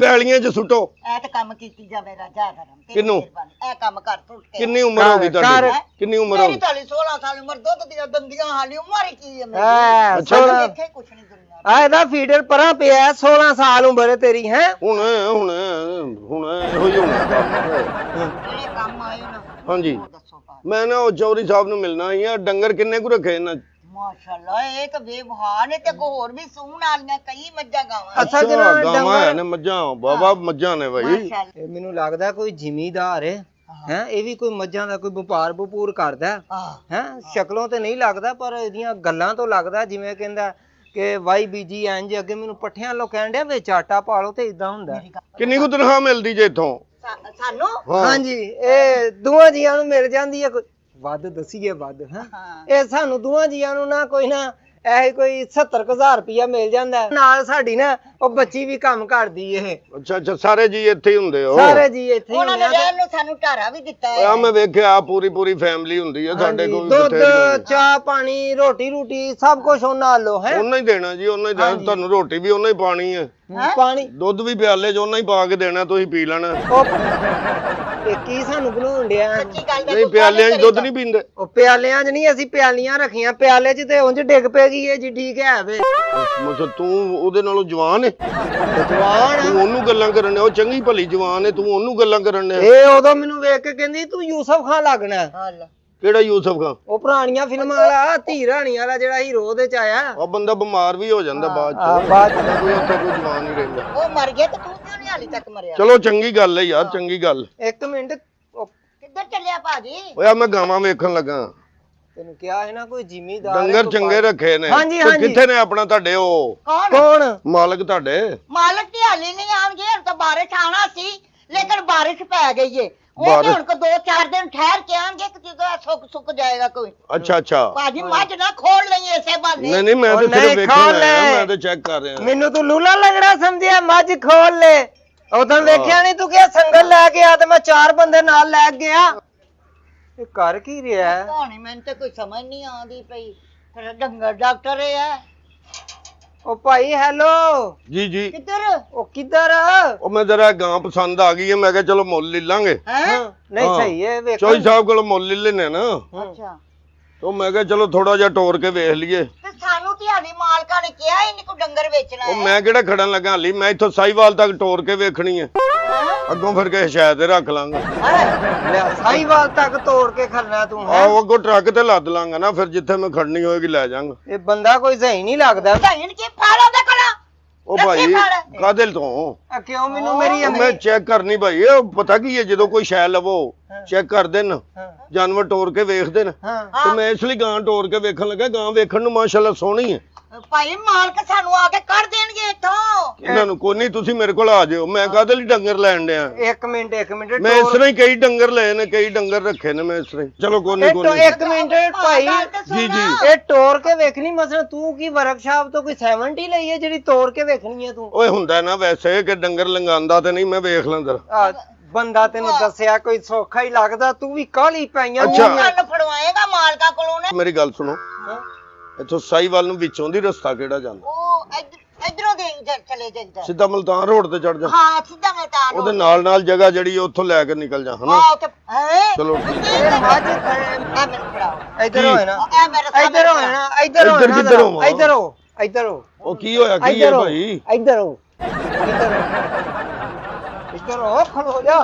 ਪੈਲੀਆਂ 'ਚ ਸੁੱਟੋ। ਇਹ ਤੇ ਕੰਮ ਕੀਤੀ ਜਾਵੇ ਰਾਜਾ ਧਰਮ ਕਿਹਨੂੰ? ਇਹ ਕੰਮ ਕਰ ਸੁੱਟ ਕੇ। ਕਿੰਨੀ ਉਮਰ ਹੋ ਗਈ ਤੁਹਾਡੀ? ਕਿੰਨੀ ਉਮਰ ਹੋ ਗਈ? 16 ਸਾਲ ਉਮਰ ਦੁੱਧ ਦੀਆਂ ਦੰਦੀਆਂ ਹਾਲੀ ਉਮਰ ਕੀ ਹੈ ਮੇਰੀ? ਅੱਛਾ ਦੇਖੇ ਕੁਛ ਨਹੀਂ ਦੁਨੀਆ ਇਹਦਾ ਫੀਡਰ ਪਰਾਂ ਪਿਆ 16 ਸਾਲ ਉਮਰ ਹੈ ਤੇਰੀ ਹੈ। ਹੁਣ ਇਹੋ ਹੀ ਹੋਣਾ ਜਿਹੜੇ ਕੰਮ ਆਏ ਨਾ। ਹਾਂਜੀ ਦੱਸੋ ਪਾ ਮੈਂ ਨਾ ਉਹ ਚੌਧਰੀ ਸਾਹਿਬ ਨੂੰ ਮਿਲਣਾ ਸੀ ਆ। ਡੰਗਰ ਕਿੰਨੇ ਕੁ ਰੱਖੇ ਇਹਨਾਂ? ਮਾਸ਼ਾਅੱਲਾ ਇਹ ਤਾਂ ਬੇਵਹਾਰ ਨੇ ਤੇ ਹੋਰ ਵੀ ਸੂਣ ਵਾਲੀਆਂ ਕਈ ਮੱਝਾਂ ਗਾਵਾਂ ਅੱਛਾ ਜਿਹੜਾ ਗਾਵਾਂ ਹੈ ਨੇ ਮੱਝਾਂ ਬਾਬਾ ਮੱਝਾਂ ਨੇ ਭਾਈ। ਮਾਸ਼ਾਅੱਲਾ ਇਹ ਮੈਨੂੰ ਲੱਗਦਾ ਕੋਈ ਜ਼ਿਮੀਦਾਰ ਹੈ ਇਹ ਵੀ ਕੋਈ ਮੱਝਾਂ ਦਾ ਕੋਈ ਵਪਾਰ ਵਪੂਰ ਕਰਦਾ ਹੈ। ਸ਼ਕਲੋਂ ਤੇ ਨਹੀਂ ਲੱਗਦਾ ਪਰ ਇਹਦੀਆਂ ਗੱਲਾਂ ਤੋਂ ਲੱਗਦਾ ਜਿਵੇਂ ਕਹਿੰਦਾ ਕਿ ਵਾਈ ਬੀਜੀ ਇੰਜ ਅੱਗੇ ਮੈਨੂੰ ਪੱਠਿਆਂ ਲੋ ਕਹਿਣ ਡਿਆ ਵਿੱਚ ਆਟਾ ਪਾ ਲਓ ਤੇ ਇਦਾਂ ਹੁੰਦਾ। ਕਿੰਨੀ ਕੁ ਤਨਖਾਹ ਮਿਲਦੀ ਜੇ ਇੱਥੋਂ? ਸਾਨੂੰ ਹਾਂਜੀ ਇਹ ਦੋਵਾਂ ਜੀਆਂ ਨੂੰ ਮਿਲ ਜਾਂਦੀ ਹੈ। ਕੋਈ ਵੱਧ ਦਸੀਏ ਵੱਧ ਹੈ ਇਹ ਸਾਨੂੰ ਦੋਵਾਂ ਜੀਆਂ ਨੂੰ ਨਾ ਕੋਈ ਨਾ ਇਹ ਕੋਈ 70,000 ਰੁਪਇਆ ਮਿਲ ਜਾਂਦਾ। ਨਾਲ ਸਾਡੀ ਨਾ ਉਹ ਬੱਚੀ ਵੀ ਕੰਮ ਕਰਦੀ ਇਹ। ਅੱਛਾ ਸਾਰੇ ਜੀ ਇੱਥੇ ਹੀ ਹੁੰਦੇ ਹੋ? ਸਾਰੇ ਜੀ ਇੱਥੇ ਹੀ ਉਹਨਾਂ ਨੇ ਰਹਿਣ ਨੂੰ ਸਾਨੂੰ ਢਾਰਾ ਵੀ ਦਿੱਤਾ ਹੈ। ਆ ਮੈਂ ਵੇਖਿਆ ਪੂਰੀ ਫੈਮਿਲੀ ਹੁੰਦੀ ਹੈ ਸਾਡੇ ਕੋਲ। ਦੁੱਧ ਚਾਹ ਪਾਣੀ ਰੋਟੀ ਰੂਟੀ ਸਭ ਕੁਝ ਉਹਨਾਂ ਵੱਲੋਂ ਹੈ। ਉਹਨਾਂ ਹੀ ਦੇਣਾ ਜੀ ਉਹਨਾਂ ਹੀ ਦੇਣਾ। ਤੁਹਾਨੂੰ ਰੋਟੀ ਵੀ ਉਹਨਾਂ ਹੀ ਪਾਣੀ ਹੈ ਪਾਣੀ ਦੁੱਧ ਵੀ ਪਿਆਲੇ 'ਚ ਉਹਨਾਂ ਹੀ ਪਾ ਕੇ ਦੇਣਾ ਤੁਸੀਂ ਪੀ ਲੈਣਾ। ਇਹ ਕੀ ਸਾਨੂੰ ਬਣਾਉਣ ਡਿਆ? ਸੱਚੀ ਗੱਲ ਨਹੀਂ ਪਿਆਲਿਆਂ 'ਚ ਦੁੱਧ ਨਹੀਂ ਪੀਂਦੇ? ਉਹ ਪਿਆਲਿਆਂ 'ਚ ਨਹੀਂ ਅਸੀਂ ਪਿਆਲੀਆਂ ਰੱਖੀਆਂ ਪਿਆਲੇ 'ਚ ਤੇ ਉਂਝ ਡਿੱਗ ਪੈਗੀ ਇਹ ਜੀ ਠੀਕ ਹੈ ਵੇ। ਮਤਲਬ ਤੂੰ ਉਹਦੇ ਨਾਲੋਂ ਜਵਾਨ ਹੈ? ਜਵਾਨ ਤੂੰ ਉਹਨੂੰ ਗੱਲਾਂ ਕਰਨ ਉਹ ਚੰਗੀ ਭਲੀ ਜਵਾਨ ਹੈ ਤੂੰ ਉਹਨੂੰ ਗੱਲਾਂ ਕਰਨ ਡਿਆ। ਇਹ ਉਦੋਂ ਮੈਨੂੰ ਵੇਖ ਕੇ ਕਹਿੰਦੀ ਤੂੰ ਯੂਸਫ ਖਾਨ ਲੱਗਣਾ। ਕਿਹੜਾ ਯੂਸਫ ਖਾਨ? ਉਹ ਪੁਰਾਣੀਆਂ ਫਿਲਮਾਂ ਵਾਲਾ ਧੀ ਰਾਣੀ ਵਾਲਾ ਜਿਹੜਾ ਹੀਰੋ ਉਹਦੇ 'ਚ ਆਇਆ। ਉਹ ਬੰਦਾ ਬਿਮਾਰ ਵੀ ਹੋ ਜਾਂਦਾ ਬਾਅਦ 'ਚ। ਬਾਅਦ ਕੋਈ ਉੱਥੇ ਕੋਈ ਜਵਾਨ ਨਹੀਂ ਰਹਿੰਦਾ। ਉਹ ਮਰ ਗਿਆ ਤੇ ਤੂੰ ਕਿਉਂ ਨਹੀਂ ਹਾਲੇ ਤੱਕ ਮਰਿਆ? ਚਲੋ ਚੰਗੀ ਗੱਲ ਹੈ ਯਾਰ ਚੰਗੀ ਗੱਲ। ਇੱਕ ਮਿੰਟ ਕਿੱਧਰ ਚੱਲਿਆ ਭਾਜੀ? ਓਏ ਆ ਮੈਂ ਗਾਵਾਂ ਵੇਖਣ ਲੱਗਾ। ਤੈਨੂੰ ਕਿਹਾ ਹੈ ਨਾ ਕੋਈ ਜ਼ਿਮੀਦਾਰ ਡੰਗਰ ਚੰਗੇ ਰੱਖੇ ਨੇ। ਹਾਂਜੀ, ਤੇ ਕਿੱਥੇ ਨੇ ਆਪਣਾ ਤੁਹਾਡੇ ਉਹ ਕੌਣ ਮਾਲਕ ਤੁਹਾਡੇ? ਮਾਲਕ ਦੀ ਹਾਲੇ ਨਹੀਂ ਆਣਗੇ ਹੁਣ ਤਾਂ ਬਾਰਿਸ਼ ਆਣਾ ਸੀ ਲੇਕਿਨ ਬਾਰਿਸ਼ ਪੈ ਗਈ ਏ। ਉਹ ਤੇ ਹੁਣ ਕੋ 2-4 ਦਿਨ ਠਹਿਰ ਕੇ ਆਣਗੇ ਕਿ ਜਦੋਂ ਸੁੱਕ ਜਾਏਗਾ ਕੋਈ। ਅੱਛਾ ਭਾਜੀ ਮੱਝ ਨਾ ਖੋਲ ਲਈ ਐਸੇ ਬਹਾਨੇ। ਨਹੀਂ ਮੈਂ ਤਾਂ ਸਿਰਫ ਵੇਖਣ ਆਇਆ ਮੈਂ ਤਾਂ ਚੈੱਕ ਕਰ ਰਿਹਾ। ਮੈਨੂੰ ਤੂੰ ਲੂਲਾ ਲੰਗੜਾ ਸਮਝਿਆ ਮੱਝ ਖੋਲ ਲੈ। ਉਦੋਂ ਵੇਖਿਆ ਨਹੀਂ ਤੂੰ ਕਿਹਾ ਸੰਗਲ ਲੈ ਕੇ ਆ ਤੇ ਮੈਂ 4 ਬੰਦੇ ਨਾਲ ਲੈ ਗਿਆ। ਇਹ ਕਰ ਕੀ ਰਿਹਾ ਹੈ? ਕਹਾਣੀ ਮੈਨੂੰ ਤੇ ਕੋਈ ਸਮਝ ਨਹੀਂ ਆਉਂਦੀ ਪਈ। ਫਿਰ ਡੰਗਰ ਡਾਕਟਰ ਹੈ। ਉਹ ਭਾਈ ਹੈਲੋ ਜੀ ਕਿੱਧਰ? ਉਹ ਕਿੱਧਰ? ਉਹ ਮੈਂ ਜਰਾ ਗਾਂ ਪਸੰਦ ਆ ਗਈ ਹੈ ਮੈਂ ਕਿਹਾ ਚਲੋ ਮੁੱਲ ਲੈ ਲਾਂਗੇ। ਹੈ ਨਹੀਂ ਸਹੀ ਹੈ ਵੇਖ ਚੌਧਰੀ ਸਾਹਿਬ ਕੋਲ ਮੁੱਲ ਲੈ ਲੈਣੇ ਨਾ। ਅੱਛਾ ਉਹ ਮੈਂ ਕਿਹਾ ਚਲੋ ਥੋੜਾ ਜਿਹਾ ਟੋਰ ਕੇ ਵੇਖ ਲਈਏ। ਤੇ ਸਾਨੂੰ ਤੇ ਹਾਲੀ ਮਾਲਕਾਂ ਨੇ ਕਿਹਾ ਹੀ ਨਹੀਂ ਕੋਈ ਡੰਗਰ ਵੇਚਣਾ ਉਹ ਹੈ। ਮੈਂ ਕਿਹੜਾ ਖੜਨ ਲੱਗਾ ਹਾਲੀ ਮੈਂ ਇੱਥੋਂ ਸਾਈਵਾਲ ਤੱਕ ਟੋਰ ਕੇ ਵੇਖਣੀ ਹੈ। ਅੱਗੋਂ ਫਿਰ ਕੇ ਸ਼ਾਇਦ ਰੱਖ ਲਾਂਗਾ। ਲੈ ਸਾਈਵਾਲ ਤੱਕ ਤੋੜ ਕੇ ਖੜਨਾ ਤੂੰ ਹੈ। ਆਹ ਅੱਗੋਂ ਟਰੱਕ ਤੇ ਲੱਦ ਲਾਂਗਾ ਨਾ ਫਿਰ ਜਿੱਥੇ ਮੈਂ ਖੜਨੀ ਹੋਏਗੀ ਲੈ ਜਾਵਾਂਗਾ। ਇਹ ਬੰਦਾ ਕੋਈ ਸਹੀ ਨਹੀਂ ਲੱਗਦਾ। ਭੈਣ ਕੀ ਫਾਲੋ ਦੇ ਕੋਲ ਉਹ ਭਾਈ ਕਾਦਲ ਤੋਂ ਕਿਉਂ ਮੈਨੂੰ ਮੇਰੀ ਮੈਂ ਚੈੱਕ ਕਰਨੀ ਭਾਈ ਇਹ ਪਤਾ ਕੀ ਹੈ ਜਦੋਂ ਕੋਈ ਸ਼ੈ ਲਵੋ ਚੈੱਕ ਕਰਦੇ ਨਾ ਜਾਨਵਰ ਟੋਰ ਕੇ ਵੇਖਦੇ ਨਾ ਤੇ ਮੈਂ ਇਸ ਲਈ ਗਾਂ ਟੋਰ ਕੇ ਵੇਖਣ ਲੱਗਾ। ਗਾਂ ਵੇਖਣ ਨੂੰ ਮਾਸ਼ਾਅੱਲਾ ਸੋਹਣੀ ਹੈ। ਭਾਈ ਮਾਲਕ ਸਾਨੂੰ ਆ ਕੇ ਕੱਢ ਦੇਣਗੇ ਇੱਥੋਂ। ਇਹਨਾਂ ਨੂੰ ਕੋਈ ਨਹੀਂ ਤੁਸੀਂ ਮੇਰੇ ਕੋਲ ਆ ਜਿਓ ਮੈਂ ਕਾਹਦੇ ਲਈ ਡੰਗਰ ਲੈਣ ਡਿਆ। ਇੱਕ ਮਿੰਟ ਮੈਂ ਇਸ ਤਰ੍ਹਾਂ ਹੀ ਕਈ ਡੰਗਰ ਲਏ ਨੇ ਕਈ ਡੰਗਰ ਰੱਖੇ ਨੇ ਮੈਂ ਇਸ ਤਰ੍ਹਾਂ ਹੀ। ਚਲੋ ਕੋਈ ਨਹੀਂ ਇੱਕ ਮਿੰਟ ਭਾਈ ਜੀ ਇਹ ਤੋੜ ਕੇ ਵੇਖਣੀ ਮਸਲਾ ਤੂੰ ਕੀ ਵਰਕਸ਼ਾਪ ਤੋਂ ਕੋਈ 70 ਲਈ ਹੈ ਜਿਹੜੀ ਤੋੜ ਕੇ ਵੇਖਣੀ ਹੈ ਤੂੰ? ਓਏ ਹੁੰਦਾ ਨਾ ਵੈਸੇ ਕਿ ਡੰਗਰ ਲੰਗਾਉਂਦਾ ਤੇ ਨਹੀਂ ਮੈਂ ਵੇਖ ਲੈਂਦਾ। ਬੰਦਾ ਤੈਨੂੰ ਦੱਸਿਆ ਕੋਈ ਸੌਖਾ ਹੀ ਲੱਗਦਾ ਤੂੰ ਵੀ ਕਾਹਲੀ ਪਈਆਂ। ਕੰਨ ਫੜਵਾਏਗਾ ਮਾਲਕਾਂ ਕੋਲੋਂ ਨੇ। ਮੇਰੀ ਗੱਲ ਸੁਣੋ ਇੱਥੋਂ ਸਾਈਵਾਲ ਨੂੰ ਵਿੱਚੋਂ ਦੀ ਰਸਤਾ ਕਿਹੜਾ ਜਾਂਦਾ? ਉਹ ਇਧਰੋਂ ਦੇ ਚਲੇ ਜਾਈਦਾ। ਸਿੱਧਾ ਮਲਤਾਨ ਰੋਡ ਤੇ ਚੜ ਜਾ। ਹਾਂ ਸਿੱਧਾ ਮਲਤਾਨ ਉਹਦੇ ਨਾਲ ਜਗ੍ਹਾ ਜਿਹੜੀ ਉੱਥੋਂ ਲੈ ਕੇ ਨਿਕਲ ਜਾ ਹਨਾ। ਹਾਂ ਤੇ ਚਲੋ ਠੀਕ ਇਹ ਮੱਝ ਮੈਨੂੰ ਫੜਾਓ। ਇੱਧਰ ਹੋਏ ਨਾ ਇਹ ਮੇਰੇ ਇੱਧਰ ਹੋਏ ਨਾ ਇੱਧਰ ਹੋਏ ਨਾ ਕਿੱਧਰ ਹੋਵਾਂ? ਇੱਧਰ ਹੋ ਇੱਧਰ ਹੋ। ਉਹ ਕੀ ਹੋਇਆ ਕੀ ਹੈ ਭਾਈ? ਇੱਧਰ ਹੋ ਇੱਧਰ ਹੋ ਖਲੋ ਜਾ।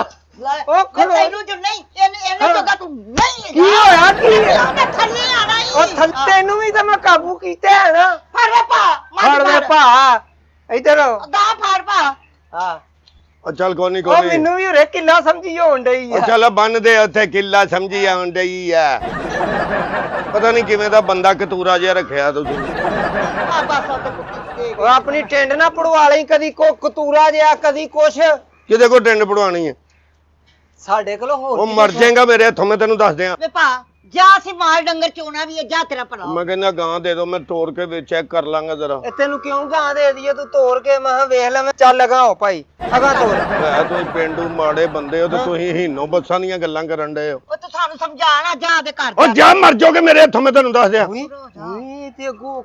ਉਹ ਖਲੋ ਤੈਨੂੰ ਜੋ ਨਹੀਂ ਇਹਨੇ ਜਗ੍ਹਾ ਤੂੰ ਨਹੀਂ ਕੀ ਹੋਇਆ ਕੀ ਮੈਂ ਥੱਲੇ ਆਣਾ ਹੀ। ਉਹ ਤੈਨੂੰ ਵੀ ਤਾਂ ਮੈਂ ਕਾਬੂ ਕੀਤਾ ਹੈ ਨਾ। ਫੜ ਵੇ ਭਾ ਫੜ ਵੇ ਭਾ ਇੱਧਰ ਹੋ। ਦਾ ਫੜ ਭਾ। ਹਾਂ ਉਹ ਚੱਲ ਕੋਈ ਨਹੀਂ ਉਹ ਕੋਈ ਨਹੀਂ ਮੈਨੂੰ ਵੀ ਉਰੇ ਕਿੱਲਾ ਸਮਝੀ ਹੋਣ ਡਈ ਉਹ ਆ ਚੱਲ ਬੰਨਦੇ ਉੱਥੇ ਕਿੱਲਾ ਸਮਝੀ ਆਉਣ ਡਈ ਆ ਪਤਾ ਨਹੀਂ ਕਿਵੇਂ ਦਾ ਬੰਦਾ ਕਤੂਰਾ ਜਿਹਾ ਰੱਖਿਆ ਤੁਸੀਂ ਆ ਬਸ ਉਹ ਤੇ ਕੁੱਤੀ ਦੇ ਉਹ ਆਪਣੀ ਟਿੰਡ ਨਾ ਪੜਵਾ ਲਈ ਕਦੀ ਕੋ ਕਤੂਰਾ ਜਿਹਾ ਕਦੀ ਕੁਛ ਕਿਤੇ ਕੋ ਟਿੰਡ ਪੜਵਾਣੀ ਹੈ ਸਾਡੇ ਕੋਲ ਹੋਰ ਉਹ ਕੀ ਮਰ ਕੁਛ? ਜਾਏਗਾ ਮੇਰੇ ਹੱਥੋਂ ਮੈਂ ਤੈਨੂੰ ਦੱਸ ਦਿਆਂ ਵੇ ਭਾ ਜਾ ਸੀ ਮਾਲ ਡੰਗਰ ਚੋਣਾ ਵੀ ਹੈ ਜਾ ਤੇਰਾ ਭਲਾ ਮੈਂ ਕਹਿੰਦਾ ਗਾਂ ਦੇ ਦੋ ਮੈਂ ਤੋੜ ਕੇ ਚੈੱਕ ਕਰ ਲਾਂਗਾ ਜਰਾ ਇਹ ਤੈਨੂੰ ਕਿਉਂ ਗਾਂ ਦੇ ਦਈਏ ਤੂੰ ਤੋੜ ਕੇ ਮੈਂ ਕਿਹਾ ਵੇਖ ਲੈ ਮੈਂ ਚੱਲ ਲਗਾ ਹੋ ਭਾਈ ਅਗਾ ਤੋੜ ਮੈਂ ਤੁਸੀਂ ਪਿੰਡੂ ਮਾੜੇ ਬੰਦੇ ਹੋ ਤੇ ਤੁਸੀਂ ਹੀਨੋ ਬੱਸਾਂ ਦੀਆਂ ਗੱਲਾਂ ਕਰਨ ਡਏ ਹੋ ਉਹ ਤੂੰ ਸਾਨੂੰ ਸਮਝਾਣਾ ਜਾ ਦੇ ਘਰ ਉਹ ਜਾ ਮਰ ਜਾਓਗੇ ਮੇਰੇ ਹੱਥੋਂ ਮੈਂ ਤੈਨੂੰ ਦੱਸ ਦਿਆਂ ਉਈ ਤੇ ਅੱਗੋਂ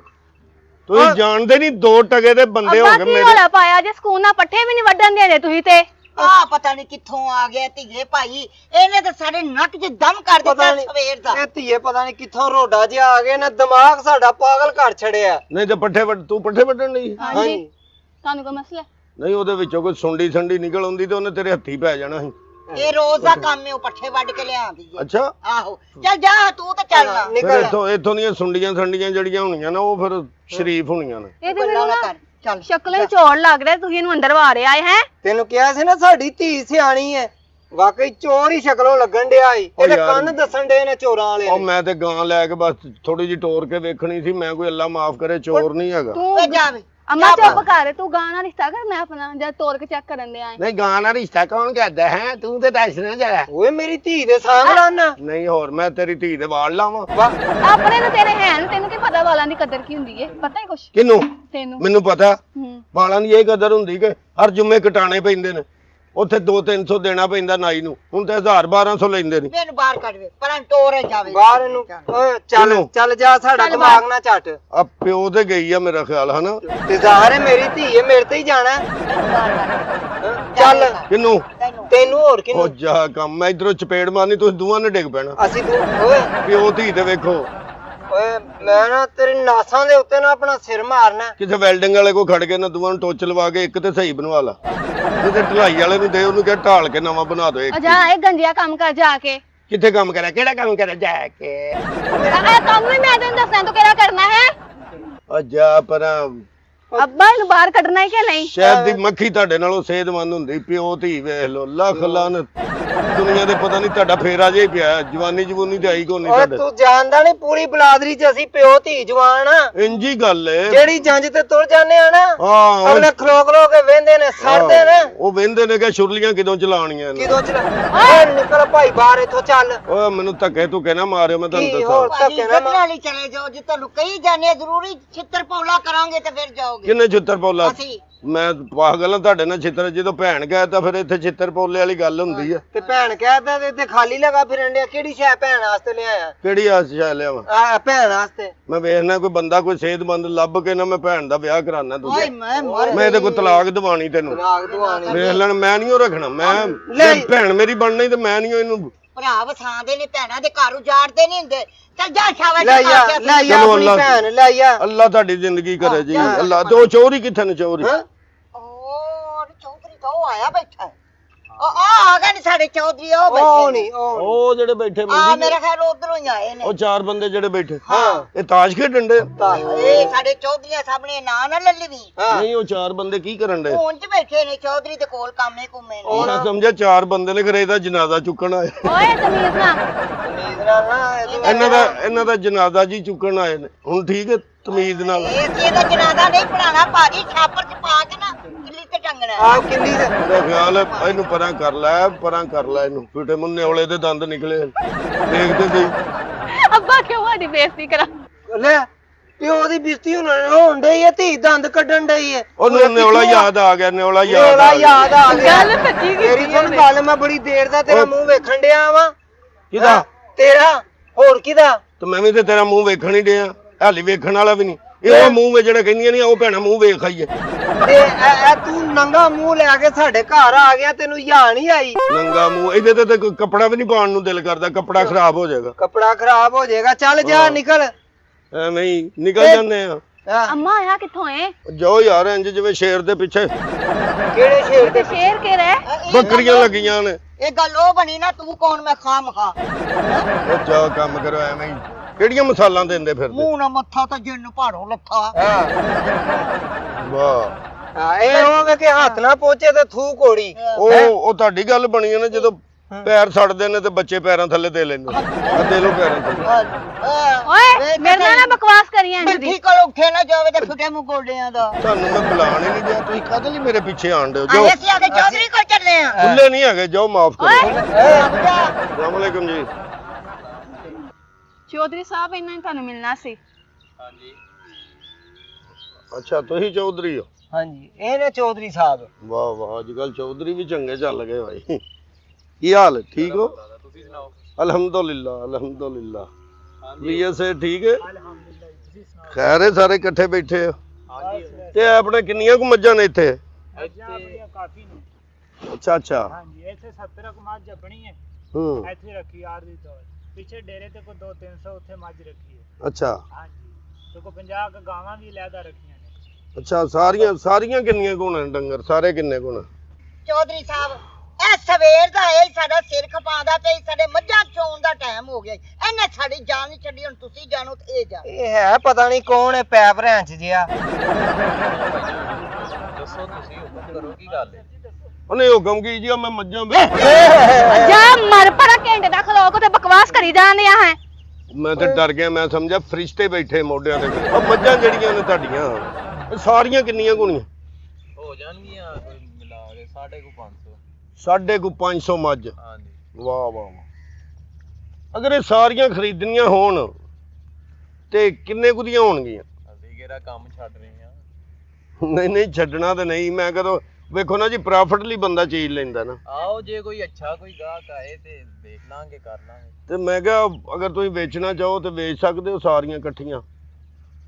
ਤੁਸੀਂ ਜਾਣਦੇ ਨਹੀਂ ਦੋ ਟਕੇ ਦੇ ਬੰਦੇ ਹੋ ਅੱਬਾ ਗਏ ਕੀ ਮੇਰੇ ਹੋਲਾ ਪਾਇਆ ਜੇ ਸਕੂਨ ਨਾਲ ਪੱਠੇ ਵੀ ਨਹੀਂ ਵੱਢਣ ਦੇਣੇ ਤੁਸੀਂ ਤੇ ਆ ਪਤਾ ਨਹੀਂ ਕਿੱਥੋਂ ਆ ਗਿਆ ਧੀਏ ਭਾਈ ਇਹਨੇ ਤਾਂ ਸਾਡੇ ਨੱਕ 'ਚ ਦਮ ਕਰ ਪਤਾ ਦਿੱਤਾ ਨਹੀਂ ਸਵੇਰ ਦਾ ਇਹ ਧੀਏ ਪਤਾ ਨਹੀਂ ਕਿੱਥੋਂ ਰੋਡਾ ਜਿਹਾ ਆ ਗਿਆ ਨਾ ਦਿਮਾਗ ਸਾਡਾ ਪਾਗਲ ਕਰ ਛੜਿਆ ਨਹੀਂ ਤੇ ਤੂੰ ਪੱਠੇ ਵੱਢਣ ਨਹੀਂ ਹਾਂਜੀ ਤੁਹਾਨੂੰ ਕੋਈ ਮਸਲਾ ਨਹੀਂ ਉਹਦੇ ਵਿੱਚੋਂ ਕੋਈ ਸੁੰਡੀ ਸੰਡੀ ਨਿਕਲ ਆਉਂਦੀ ਤੇ ਉਹਨੇ ਤੇਰੇ ਹੱਥੀ ਪੈ ਜਾਣਾ ਸੀ ਇਹ ਰੋਜ਼ ਦਾ ਕੰਮ ਹੈ ਉਹ ਪੱਠੇ ਵੱਢ ਕੇ ਲਿਆਂਦੀ ਹੈ ਅੱਛਾ ਆਹੋ ਚੱਲ ਜਾ ਤੂੰ ਤਾਂ ਚੱਲਣਾ ਫਿਰ ਨਿਕਲ ਇੱਥੋਂ ਦੀਆਂ ਸੁੰਡੀਆਂ ਸੰਡੀਆਂ ਜਿਹੜੀਆਂ ਹੋਣੀਆਂ ਨਾ ਉਹ ਫਿਰ ਸ਼ਰੀਫ ਹੋਣੀਆਂ ਨੇ ਇਹ ਤੇ ਗੱਲਾਂ ਮੈਨੂੰ ਨਾ ਨਾ ਕਰ ਚੱਲ ਸ਼ਕਲਾਂ ਹੀ ਚੋੜ ਲੱਗ ਰਿਹਾ ਤੁਸੀਂ ਇਹਨੂੰ ਅੰਦਰ ਵਾੜਿਆ ਹੈ ਤੈਨੂੰ ਕਿਹਾ ਸੀ ਨਾ ਸਾਡੀ ਧੀ ਸਿਆਣੀ ਹੈ ਵਾਕਈ ਚੋਰ ਹੀ ਸ਼ਕਲੋਂ ਲੱਗਣ ਡਿਆ ਈ ਉਹ ਇਹਦੇ ਯਾਰ। ਕੰਨ ਦੱਸਣ ਡੇ ਨੇ ਚੋਰਾਂ ਵਾਲੇ ਉਹ ਨੇ। ਮੈਂ ਤੇ ਗਾਂ ਲੈ ਕੇ ਬਸ ਥੋੜੀ ਜਿਹੀ ਟੋਰ ਕੇ ਵੇਖਣੀ ਸੀ ਮੈਂ ਕੋਈ ਅੱਲਾ ਮਾਫ ਕਰੇ ਚੋਰ ਨਹੀਂ ਹੈਗਾ ਤੂੰ ਵੇ ਜਾਵੇ ਅੰਮਾ ਚੁੱਪ ਕਰ ਤੂੰ ਗਾਣਾ ਰਿਸ਼ਤਾ ਕਰ ਮੈਂ ਆਪਣਾ ਜਦ ਤੋੜ ਕੇ ਚੈੱਕ ਕਰਨ ਦੇ ਆਏ ਨਹੀਂ ਗਾਂ ਨਾਲ ਰਿਸ਼ਤਾ ਕੌਣ ਕਰਦਾ ਹੈ ਤੂੰ ਤੇ ਦੱਸ ਨਾ ਜਰਾ ਓਏ ਮੇਰੀ ਧੀ ਦੇ ਸਾਂਭ ਲਾਨਾ ਨਹੀਂ ਹੋਰ ਮੈਂ ਤੇਰੀ ਧੀ ਦੇ ਵਾਲ ਲਾਵਾਂ ਆਪਣੇ ਨੂੰ ਤੇਰੇ ਹੈ ਨੀ, ਤੈਨੂੰ ਕੀ ਪਤਾ ਵਾਲਾਂ ਦੀ ਕਦਰ ਕੀ ਹੁੰਦੀ ਏ ਪਤਾ ਹੀ ਕੁਛ ਕਿਨੂੰ ਤੈਨੂੰ ਮੈਨੂੰ ਪਤਾ ਹੂੰ ਵਾਲਾਂ ਦੀ ਇਹ ਕਦਰ ਹੁੰਦੀ ਕਿ ਹਰ ਜੁਮੇ ਕਟਾਣੇ ਪੈਂਦੇ ਨੇ ਉੱਥੇ 200-300 ਦੇਣਾ ਪੈਂਦਾ ਨਾਈ ਨੂੰ ਹੁਣ ਤੇ 1000-1200 ਲੈਂਦੇ ਨੇ ਮੈਨੂੰ ਬਾਹਰ ਕੱਢ ਵੇ ਪਰਾਂ ਟੋਰੇ ਜਾਵੇ ਬਾਹਰ ਇਹਨੂੰ ਓਏ ਚੱਲ ਕਿਹਨੂੰ? ਚੱਲ ਜਾ ਸਾਡਾ ਚੱਲ ਦਿਮਾਗ ਨਾ ਝੱਟ ਆ ਪਿਓ ਤੇ ਗਈ ਆ ਮੇਰਾ ਖਿਆਲ ਹਨਾ ਤੇ ਜ਼ਾਹਰ ਹੈ ਮੇਰੀ ਧੀ ਹੈ ਮੇਰੇ ਤੇ ਹੀ ਜਾਣਾ ਹੈ। ਮੈਨੂੰ ਬਾਹਰ ਕੱਢ ਚੱਲ ਕਿਨੂੰ ਤੈਨੂੰ ਤੈਨੂੰ ਹੋਰ ਉਹ ਕਿਨੂੰ ਜਾ ਕੰਮ ਮੈਂ ਇਧਰੋਂ ਚਪੇੜ ਮਾਰਨੀ ਤੁਸੀਂ ਦੋਵਾਂ ਨੇ ਡਿੱਗ ਪੈਣਾ ਅਸੀਂ ਤੂੰ ਓਏ ਪਿਓ ਧੀ ਤੇ ਵੇਖੋ ਓਏ ਮੈਂ ਨਾ ਤੇਰੀ ਨਾਸਾਂ ਦੇ ਉੱਤੇ ਨਾ ਆਪਣਾ ਸਿਰ ਮਾਰਨਾ ਕਿਸੇ ਵੈਲਡਿੰਗ ਵਾਲੇ ਕੋ ਖੜ ਕੇ ਨਾ ਦੋਵਾਂ ਨੂੰ ਟੋਚ ਲਵਾ ਕੇ ਇੱਕ ਤੇ ਸਹੀ ਬਣਵਾ ਲਾ ਤੇ ਢਲਾਈ ਵਾਲੇ ਨੂੰ ਦੇ ਉਹਨੂੰ ਕਿਹਾ ਢਾਲ ਕੇ ਨਵਾਂ ਬਣਾ ਦਿਓ ਇੱਕ ਆ ਜਾ ਇਹ ਗੰਜਿਆ ਕੰਮ ਕਰ ਜਾ ਕੇ ਕਿੱਥੇ ਕੰਮ ਕਰਿਆ ਕਿਹੜਾ ਕੰਮ ਕਰਿਆ ਜਾ ਕੇ ਇਹ ਕੰਮ ਵੀ ਮੈਂ ਤੈਨੂੰ ਦੱਸਾਂ ਤੂੰ ਕਿਹੜਾ ਕਰਨਾ ਹੈ ਆ ਜਾ ਪਰ ਅੱਬਾ ਇਹਨੂੰ ਬਾਹਰ ਕੱਢਣਾ ਹੈ ਕਿ ਨਹੀਂ ਸ਼ਾਇਦ ਦੀ ਮੱਖੀ ਤੁਹਾਡੇ ਨਾਲੋਂ ਸਿਹਤਮੰਦ ਹੁੰਦੀ ਪਿਓ ਧੀ ਵੇਖ ਲੋ ਲੱਖ ਲਾਨਤ ਦੁਨੀਆ ਦੇ ਪਤਾ ਨਹੀਂ ਤੁਹਾਡਾ ਫੇਰਾ ਜਿਹਾ ਹੀ ਪਿਆ ਜਵਾਨੀ ਜਵੂਨੀ ਤੇ ਆਈ ਕੋ ਨਹੀਂ ਓਏ ਤੁਹਾਡੇ ਤੂੰ ਜਾਣਦਾ ਨਹੀਂ ਪੂਰੀ ਬਲਾਦਰੀ ਚ ਅਸੀਂ ਪਿਓ ਧੀ ਜਵਾਨ ਆ ਇੰਜੀ ਗੱਲ ਏ ਜਿਹੜੀ ਜੰਜ ਤੇ ਤੁਰ ਜਾਂਦੇ ਆ ਨਾ ਹਾਂ ਅਗਲੇ ਖਲੋ ਖਲੋ ਕੇ ਵੇਂਦੇ ਨੇ ਸੜਦੇ ਨੇ ਉਹ ਵਹਿੰਦੇ ਨੇ ਕਿ ਛੁਰਲੀਆਂ ਕਿਦੋਂ ਚਲਾਉਣੀਆਂ ਨੇ ਕਿਦੋਂ ਚਲਾ ਓਏ ਨਿਕਲ ਭਾਈ ਬਾਹਰ ਇੱਥੋਂ ਚੱਲ ਓਏ ਮੈਨੂੰ ਧੱਕੇ ਧੁੱਕੇ ਨਾ ਮਾਰਿਓ ਮੈਂ ਤੁਹਾਨੂੰ ਕੀ ਹੋਰ ਦੱਸਾਂ ਭਾਜੀ ਧੱਕੇ ਨਾ ਮਾਰ। ਨਹੀਂ ਚਲੇ ਜਾਓ ਜੇ ਤੁਹਾਨੂੰ ਕਹੀ ਜਾਣੇ ਜ਼ਰੂਰੀ ਛਿੱਤਰ ਪੌਲਾ ਕਰਾਂਗੇ ਤੇ ਫਿਰ ਜਾਓਗੇ ਕਿੰਨੇ ਛਿੱਤਰ ਪੌਲਾ ਅਸੀਂ ਮੈਂ ਪਾਗਲ ਆ ਤੁਹਾਡੇ ਨਾਲ ਛਿੱਤਰ ਜਦੋਂ ਭੈਣ ਕਹੇ ਤਾਂ ਫਿਰ ਇੱਥੇ ਛਿੱਤਰ ਪੌਲੇ ਵਾਲੀ ਗੱਲ ਹੁੰਦੀ ਆ ਤੇ ਭੈਣ ਕਹਿਦਾ ਤੇ ਇੱਥੇ ਖਾਲੀ ਲਗਾ ਫਿਰਨ ਡਿਆ ਕਿਹੜੀ ਸ਼ੈ ਭੈਣ ਵਾਸਤੇ ਲਿਆਇਆ ਕਿਹੜੀ ਆਸ ਛਾ ਲਿਆਵਾਂ ਆ ਭੈਣ ਵਾਸਤੇ ਮੈਂ ਵੇਖਣਾ ਕੋਈ ਬੰਦਾ ਕੋਈ ਸਿਹਤਮੰਦ ਲੱਭ ਕੇ ਨਾ ਮੈਂ ਭੈਣ ਦਾ ਵਿਆਹ ਕਰਾਣਾ ਓਏ ਤੁਸੀਂ ਮੈਂ ਮਰ ਮੈਂ ਤੇ ਕੋਈ ਤਲਾਕ ਦਿਵਾਣੀ ਤੈਨੂੰ ਰਾਗ ਦਵਾਨੀ ਵੇਖ ਲੈਣ ਮੈਂ ਨਹੀਂ ਉਹ ਰੱਖਣਾ ਮੈਂ ਲੈ। ਜੇ ਭੈਣ ਮੇਰੀ ਬਣਨੀ ਤੇ ਮੈਂ ਨਹੀਂ ਇਹਨੂੰ ਭਰਾ ਵਸਾਉਂਦੇ ਨੇ ਭੈਣਾਂ ਦੇ ਘਰ ਉਜਾੜਦੇ ਨਹੀਂ ਹੁੰਦੇ ਚੱਲ ਜਾ ਸ਼ਾਬਾਸ਼ ਲੈ ਜਾ ਲੈ ਜਾ ਚਲੋ ਆਪਣੀ ਅੱਲਾ- ਭੈਣ ਲੈ ਜਾ ਅੱਲਾ ਤੁਹਾਡੀ ਜ਼ਿੰਦਗੀ ਕਰੇ ਜੀ ਚੱਲ। ਅੱਲਾ ਤੇ ਉਹ ਚੋਰੀ ਕਿੱਥੇ ਨੇ ਚੋਰੀ ਹੈਂ? ਉਹ ਚੌਧਰੀ ਤਾਂ ਉਹ ਆਇਆ ਬੈਠਾ ਹੈ। ਉਹ ਆ ਗਏ ਨੇ ਸਾਡੇ ਚੌਧਰੀ ਉਹ ਉਹ ਬੈਠੇ ਨਹੀਂ ਉਹ ਨੀ। ਉਹ ਜਿਹੜੇ ਬੈਠੇ ਆ ਮੰਡੀ ਮੇਰਾ ਖਿਆਲ ਉਧਰੋਂ ਹੀ ਆਏ ਨੇ ਉਹ ਚਾਰ ਬੰਦੇ ਜਿਹੜੇ ਬੈਠੇ ਹਾਂ ਇਹ ਤਾਸ਼ ਖੇਡਣ ਦੇ ਇਹ ਸਾਡੇ ਚੌਧਰੀਆਂ ਸਾਹਮਣੇ ਨਾਂ ਨਾ ਲੱਲੀ ਵੀ ਹਾਂ ਨਹੀਂ ਉਹ ਚਾਰ ਬੰਦੇ ਕੀ ਕਰਨ ਦੇ ਹੁਣ ਚ ਬੈਠੇ ਨੇ ਚੌਧਰੀ ਦੇ ਕੋਲ ਕਾਮੇ ਕੁਮੇ ਨੇ ਮੈਂ ਸਮਝਿਆ ਚਾਰ ਬੰਦੇ ਨੇ ਘਰੇ ਦਾ ਜਨਾਜ਼ਾ ਚੁੱਕਣ ਆਏ ਓਏ ਤਮੀਜ਼ ਨਾ ਤਮੀਜ਼ ਨਾਲ ਨਾ ਇਹ ਤੂੰ- ਇਹਨਾਂ ਦਾ ਜਨਾਜ਼ਾ ਜੀ ਚੁੱਕਣ ਆਏ ਨੇ ਹੁਣ ਠੀਕ ਹੈ ਤਮੀਜ਼ ਨਾਲ ਇਹਦਾ ਜਨਾਜ਼ਾ ਨਹੀਂ ਪੜਾਣਾ ਭਾਜੀ ਛਾਪਰ ਚ ਪਾ ਕੇ ਨਾ ਕਿੱਲੀ ਤੇ ਟੰਗਣਾ ਆਹ ਕਿੰਨੀ ਦੇ ਮੇਰਾ ਖਿਆਲ ਹੈ ਇਹਨੂੰ ਪਰਾਂ ਕਰ ਲੈ ਇਹਨੂੰ ਫਿੱਟੇ ਮੁੰਨੇ ਔਲੇ ਦੇ ਦੰਦ ਨਿਕਲੇ ਦੇਖਦੇ ਸਹੀ ਅੱਬਾ ਕਿਉਂ ਸਾਡੀ ਬੇਇੱਜ਼ਤੀ ਕਰਾਂ ਲੈ ਪਿਓ ਦੀ ਬਿਸਤੀ ਹੋਣ ਡਈ ਹੈ ਧੀ ਦੰਦ ਕੱਢਣ ਡਈ ਹੈ ਉਹਨੂੰ ਨਿਉਲਾ ਯਾਦ ਆ ਗਿਆ ਨਿਉਲਾ ਯਾਦ ਨਿਉਲਾ ਆ ਗਿਆ ਯਾਦ ਆ ਗਿਆ ਗੱਲ ਸੱਚੀ ਤੇਰੀ ਕੀਤੀ ਸੁਣ ਗੱਲ ਮੈਂ ਬੜੀ ਦੇਰ ਦਾ ਤੇਰਾ ਮੂੰਹ ਵੇਖਣ ਡਿਆ ਵਾਂ ਕਿਹਦਾ ਤੇਰਾ ਹੋਰ ਕਿਹਦਾ ਤੇ ਮੈਂ ਵੀ ਤੇ ਤੇਰਾ ਮੂੰਹ ਵੇਖਣ ਹੀ ਡਿਆ ਹਾਲੀ ਵੇਖਣ ਵਾਲਾ ਵੀ ਨਹੀਂ ਇਹ ਉਹ ਮੂੰਹ ਵਿੱਚ ਜਿਹੜਾ ਕਹਿੰਦੀਆਂ ਨਹੀਂ ਉਹ ਭੈਣਾ ਮੂੰਹ ਵੇਖ ਆਈਏ ਤੇ ਇਹ ਤੂੰ ਨੰਗਾ ਮੂੰਹ ਲੈ ਕੇ ਸਾਡੇ ਘਰ ਆ ਗਿਆ ਤੈਨੂੰ ਯਾ ਨਹੀਂ ਆਈ ਨੰਗਾ ਮੂੰਹ ਇਹਦੇ ਤੇ ਤਾਂ ਕੋਈ ਕੱਪੜਾ ਵੀ ਨਹੀਂ ਪਾਉਣ ਨੂੰ ਦਿਲ ਕਰਦਾ ਕੱਪੜਾ ਖਰਾਬ ਹੋ ਜਾਏਗਾ ਕਪੜਾ ਖਰਾਬ ਹੋ ਜਾਏਗਾ ਚੱਲ ਜਾ ਨਿਕਲ ਐਵੇਂ ਹੀ ਨਿਕਲ ਜਾਂਦੇ ਆ ਹਾਂ, ਅੰਮਾ ਆਇਆ ਕਿੱਥੋਂ ਏ ਜਾਓ ਯਾਰ ਇੰਜ ਜਿਵੇਂ ਸ਼ੇਰ ਦੇ ਪਿੱਛੇ ਕਿਹੜੇ ਸ਼ੇਰ ਤੇ ਦੇ ਸ਼ੇਰ ਕੇ ਰਹਿ ਬੱਕਰੀਆਂ ਲੱਗੀਆਂ ਨੇ ਇਹ ਗੱਲ ਉਹ ਬਣੀ ਨਾ ਤੂੰ ਕੌਣ ਮੈਂ ਖਾਮ ਖਾ ਉਹ ਜਾ ਕੰਮ ਕਰੋ ਐਵੇਂ ਹੀ ਕਿਹੜੀਆਂ ਮਸਾਲਾਂ ਦਿੰਦੇ ਫਿਰਦੇ ਮੂੰਹ ਨਾ ਮੱਥਾ ਤਾਂ ਜਿੰਨ ਭਾੜੋ ਲੱਥਾ ਹਾਂ ਵਾਹ ਇਹ ਉਹ ਵੇ ਕਿ ਹੱਥ ਨਾ ਪਹੁੰਚੇ ਤੇ ਥੂ ਕੋੜੀ। ਉਹ ਤੁਹਾਡੀ ਗੱਲ ਬਣੀ ਹੈ ਨਾ, ਜਦੋਂ ਪੈਰ ਸੜਦੇ ਨੇ ਤੇ ਬੱਚੇ ਪੈਰਾਂ ਥੱਲੇ ਦੇ ਲੈਂਦੇ ਦੇ ਲੋ ਪੈਰਾਂ ਥੱਲੇ। ਓਏ ਮੇਰੇ ਨਾਲ ਨਾ ਬਕਵਾਸ ਕਰੀ ਐਂ ਦੀ ਠੀਕ ਕੋਲ ਉੱਠੇ ਨਾ ਜਾਵੇ ਤੇ ਫੁੱਟੇ ਮੂੰਹ ਗੋਡਿਆਂ ਦਾ। ਤੁਹਾਨੂੰ ਮੈਂ ਬੁਲਾਣ ਹੀ ਨਹੀਂ ਦਿਆ, ਤੁਸੀਂ ਕਾਹਦੇ ਲਈ ਮੇਰੇ ਪਿੱਛੇ ਆਣ ਦਿਓ? ਜੋ ਅਸੀਂ ਆ ਕੇ ਚੌਧਰੀ ਕੋਲ ਚੱਲੇ ਆ। ਖੁੱਲੇ ਨਹੀਂ ਹੈਗੇ, ਜਾਓ ਮਾਫ ਕਰੋ। ਅਸਲਾਮ ਅਲੈਕੁਮ ਜੀ। ਚੌਧਰੀ ਸਾਹਿਬ ਇਹਨਾਂ ਨੇ ਤੁਹਾਨੂੰ ਮਿਲਣਾ ਸੀ। ਅੱਛਾ ਤੁਸੀਂ ਚੌਧਰੀ ਹੋ? ਹਾਂਜੀ ਇਹ ਨੇ ਚੌਧਰੀ ਸਾਹਿਬ। ਵਾਹ ਵਾਹ, ਅੱਜ ਕੱਲ ਚੌਧਰੀ ਵੀ ਚੰਗੇ ਚੱਲ ਗਏ ਭਾਈ। ਕੀ ਹਾਲ ਹੈ? ਠੀਕ ਹੋ? ਤੁਸੀਂ ਸੁਣਾਓ। ਅਲਹਮਦੁਲਿਲਾ ਅਲਹਮਦੁਲਿਲਾ। ਵੀਰ ਸੇ ਠੀਕ ਹੈ? ਖੈਰ ਹੈ, ਸਾਰੇ ਇਕੱਠੇ ਬੈਠੇ ਹੋ ਤੇ ਆਪਣੇ ਕਿੰਨੀਆਂ ਕੁ ਮੱਝਾਂ ਨੇ ਇੱਥੇ? ਕਾਫੀ ਨੇ। ਅੱਛਾ ਅੱਛਾ। ਹਾਂਜੀ ਇੱਥੇ 70 ਕੁ ਮੱਝ ਜੱਪਣੀ ਹੈ। ਇੱਥੇ ਰੱਖੀ ਆੜ ਦੀ ਤੌਰ ਪਿੱਛੇ ਡੇਰੇ ਤੇ ਕੋਈ 200-300 ਉੱਥੇ ਮੱਝ ਰੱਖੀ ਹੈ। ਅੱਛਾ ਹਾਂਜੀ ਤੇ ਕੋਈ 50 ਕੁ ਗਾਵਾਂ ਵੀ ਲੈਦਾ ਰੱਖੀਆਂ ਨੇ। ਅੱਛਾ, ਸਾਰੀਆਂ ਕਿੰਨੀਆਂ ਗੁਣ ਨੇ ਡੰਗਰ? ਸਾਰੇ ਕਿੰਨੇ ਗੁਣ? ਚੌਧਰੀ ਸਾਹਿਬ ਇਹ ਸਵੇਰ ਦਾ ਇਹ ਸਾਡਾ ਸਿਰ ਖਪਾਉਂਦਾ ਤੇ ਸਾਡੇ ਮੱਝਾਂ ਚੋਣ ਦਾ ਟਾਈਮ ਹੋ ਗਿਆ। ਇਹਨੇ ਸਾਡੀ ਜਾਨ ਨਹੀਂ ਛੱਡੀ, ਹੁਣ ਤੁਸੀਂ ਜਾਣੋ ਤੇ ਇਹ ਜਾਣੋ। ਇਹ ਹੈ ਪਤਾ ਨਹੀਂ ਕੌਣ ਹੈ ਪੈਪ ਰੈਂਚ ਜਿਹਾ। ਦੱਸੋ ਤੁਸੀਂ ਹੁਕਮ ਕਰੋ ਕੀ ਗੱਲ ਹੈ? ਉਹਨੇ ਹੁਕਮ ਕੀ ਜੀ? ਮੈਂ ਮੱਝਾਂ ਜਾ ਮਰ ਪਰਾ ਘੰਟੇ ਦਾ ਖਲੋ ਕੇ ਤੇ ਬਕਵਾਸ ਕਰੀ ਜਾਂਦੇ ਆ ਹੈ। ਮੈਂ ਤਾਂ ਡਰ ਗਿਆ, ਮੈਂ ਸਮਝਿਆ ਫਰਿਸ਼ਤੇ ਬੈਠੇ ਮੋਢਿਆਂ ਤੇ। ਉਹ ਮੱਝਾਂ ਜਿਹੜੀਆਂ ਨੇ ਤੁਹਾਡੀਆਂ ਇਹ ਸਾਰੀਆਂ ਕਿੰਨੀਆਂ ਗੁਣੀਆਂ? ਹੋ ਜਾਣਗੀਆਂ ਕੋਈ ਮਿਲਾ ਕੇ 550। 550 ਮੱਝ? ਹਾਂਜੀ। ਵਾਹ ਵਾਹ ਵਾਹ। ਅਗਰ ਇਹ ਸਾਰੀਆਂ ਖਰੀਦਣੀਆਂ ਹੋਣ ਤੇ ਕਿੰਨੇ ਕੁ ਦੀਆਂ ਹੋਣਗੀਆਂ? ਅਸੀਂ ਕਿਹੜਾ ਕੰਮ ਛੱਡ ਰਹੇ ਆ। ਨਹੀਂ ਨਹੀਂ, ਛੱਡਣਾ ਤਾਂ ਨਹੀਂ। ਮੈਂ ਕਦੋਂ ਵੇਖੋ ਨਾ ਜੀ, ਪ੍ਰੋਫਿਟ ਲਈ ਬੰਦਾ ਚੀਜ਼ ਲੈਂਦਾ ਨਾ। ਆਓ ਜੇ ਕੋਈ ਅੱਛਾ ਕੋਈ ਗਾਹਕ ਆਏ ਤੇ ਦੇਖ ਲਾਂਗੇ, ਕਰ ਲਾਂਗੇ। ਤੇ ਮੈਂ ਕਿਹਾ ਅਗਰ ਤੁਸੀਂ ਵੇਚਣਾ ਚਾਹੋ ਤੇ ਵੇਚ ਸਕਦੇ ਹੋ ਸਾਰੀਆਂ ਇਕੱਠੀਆਂ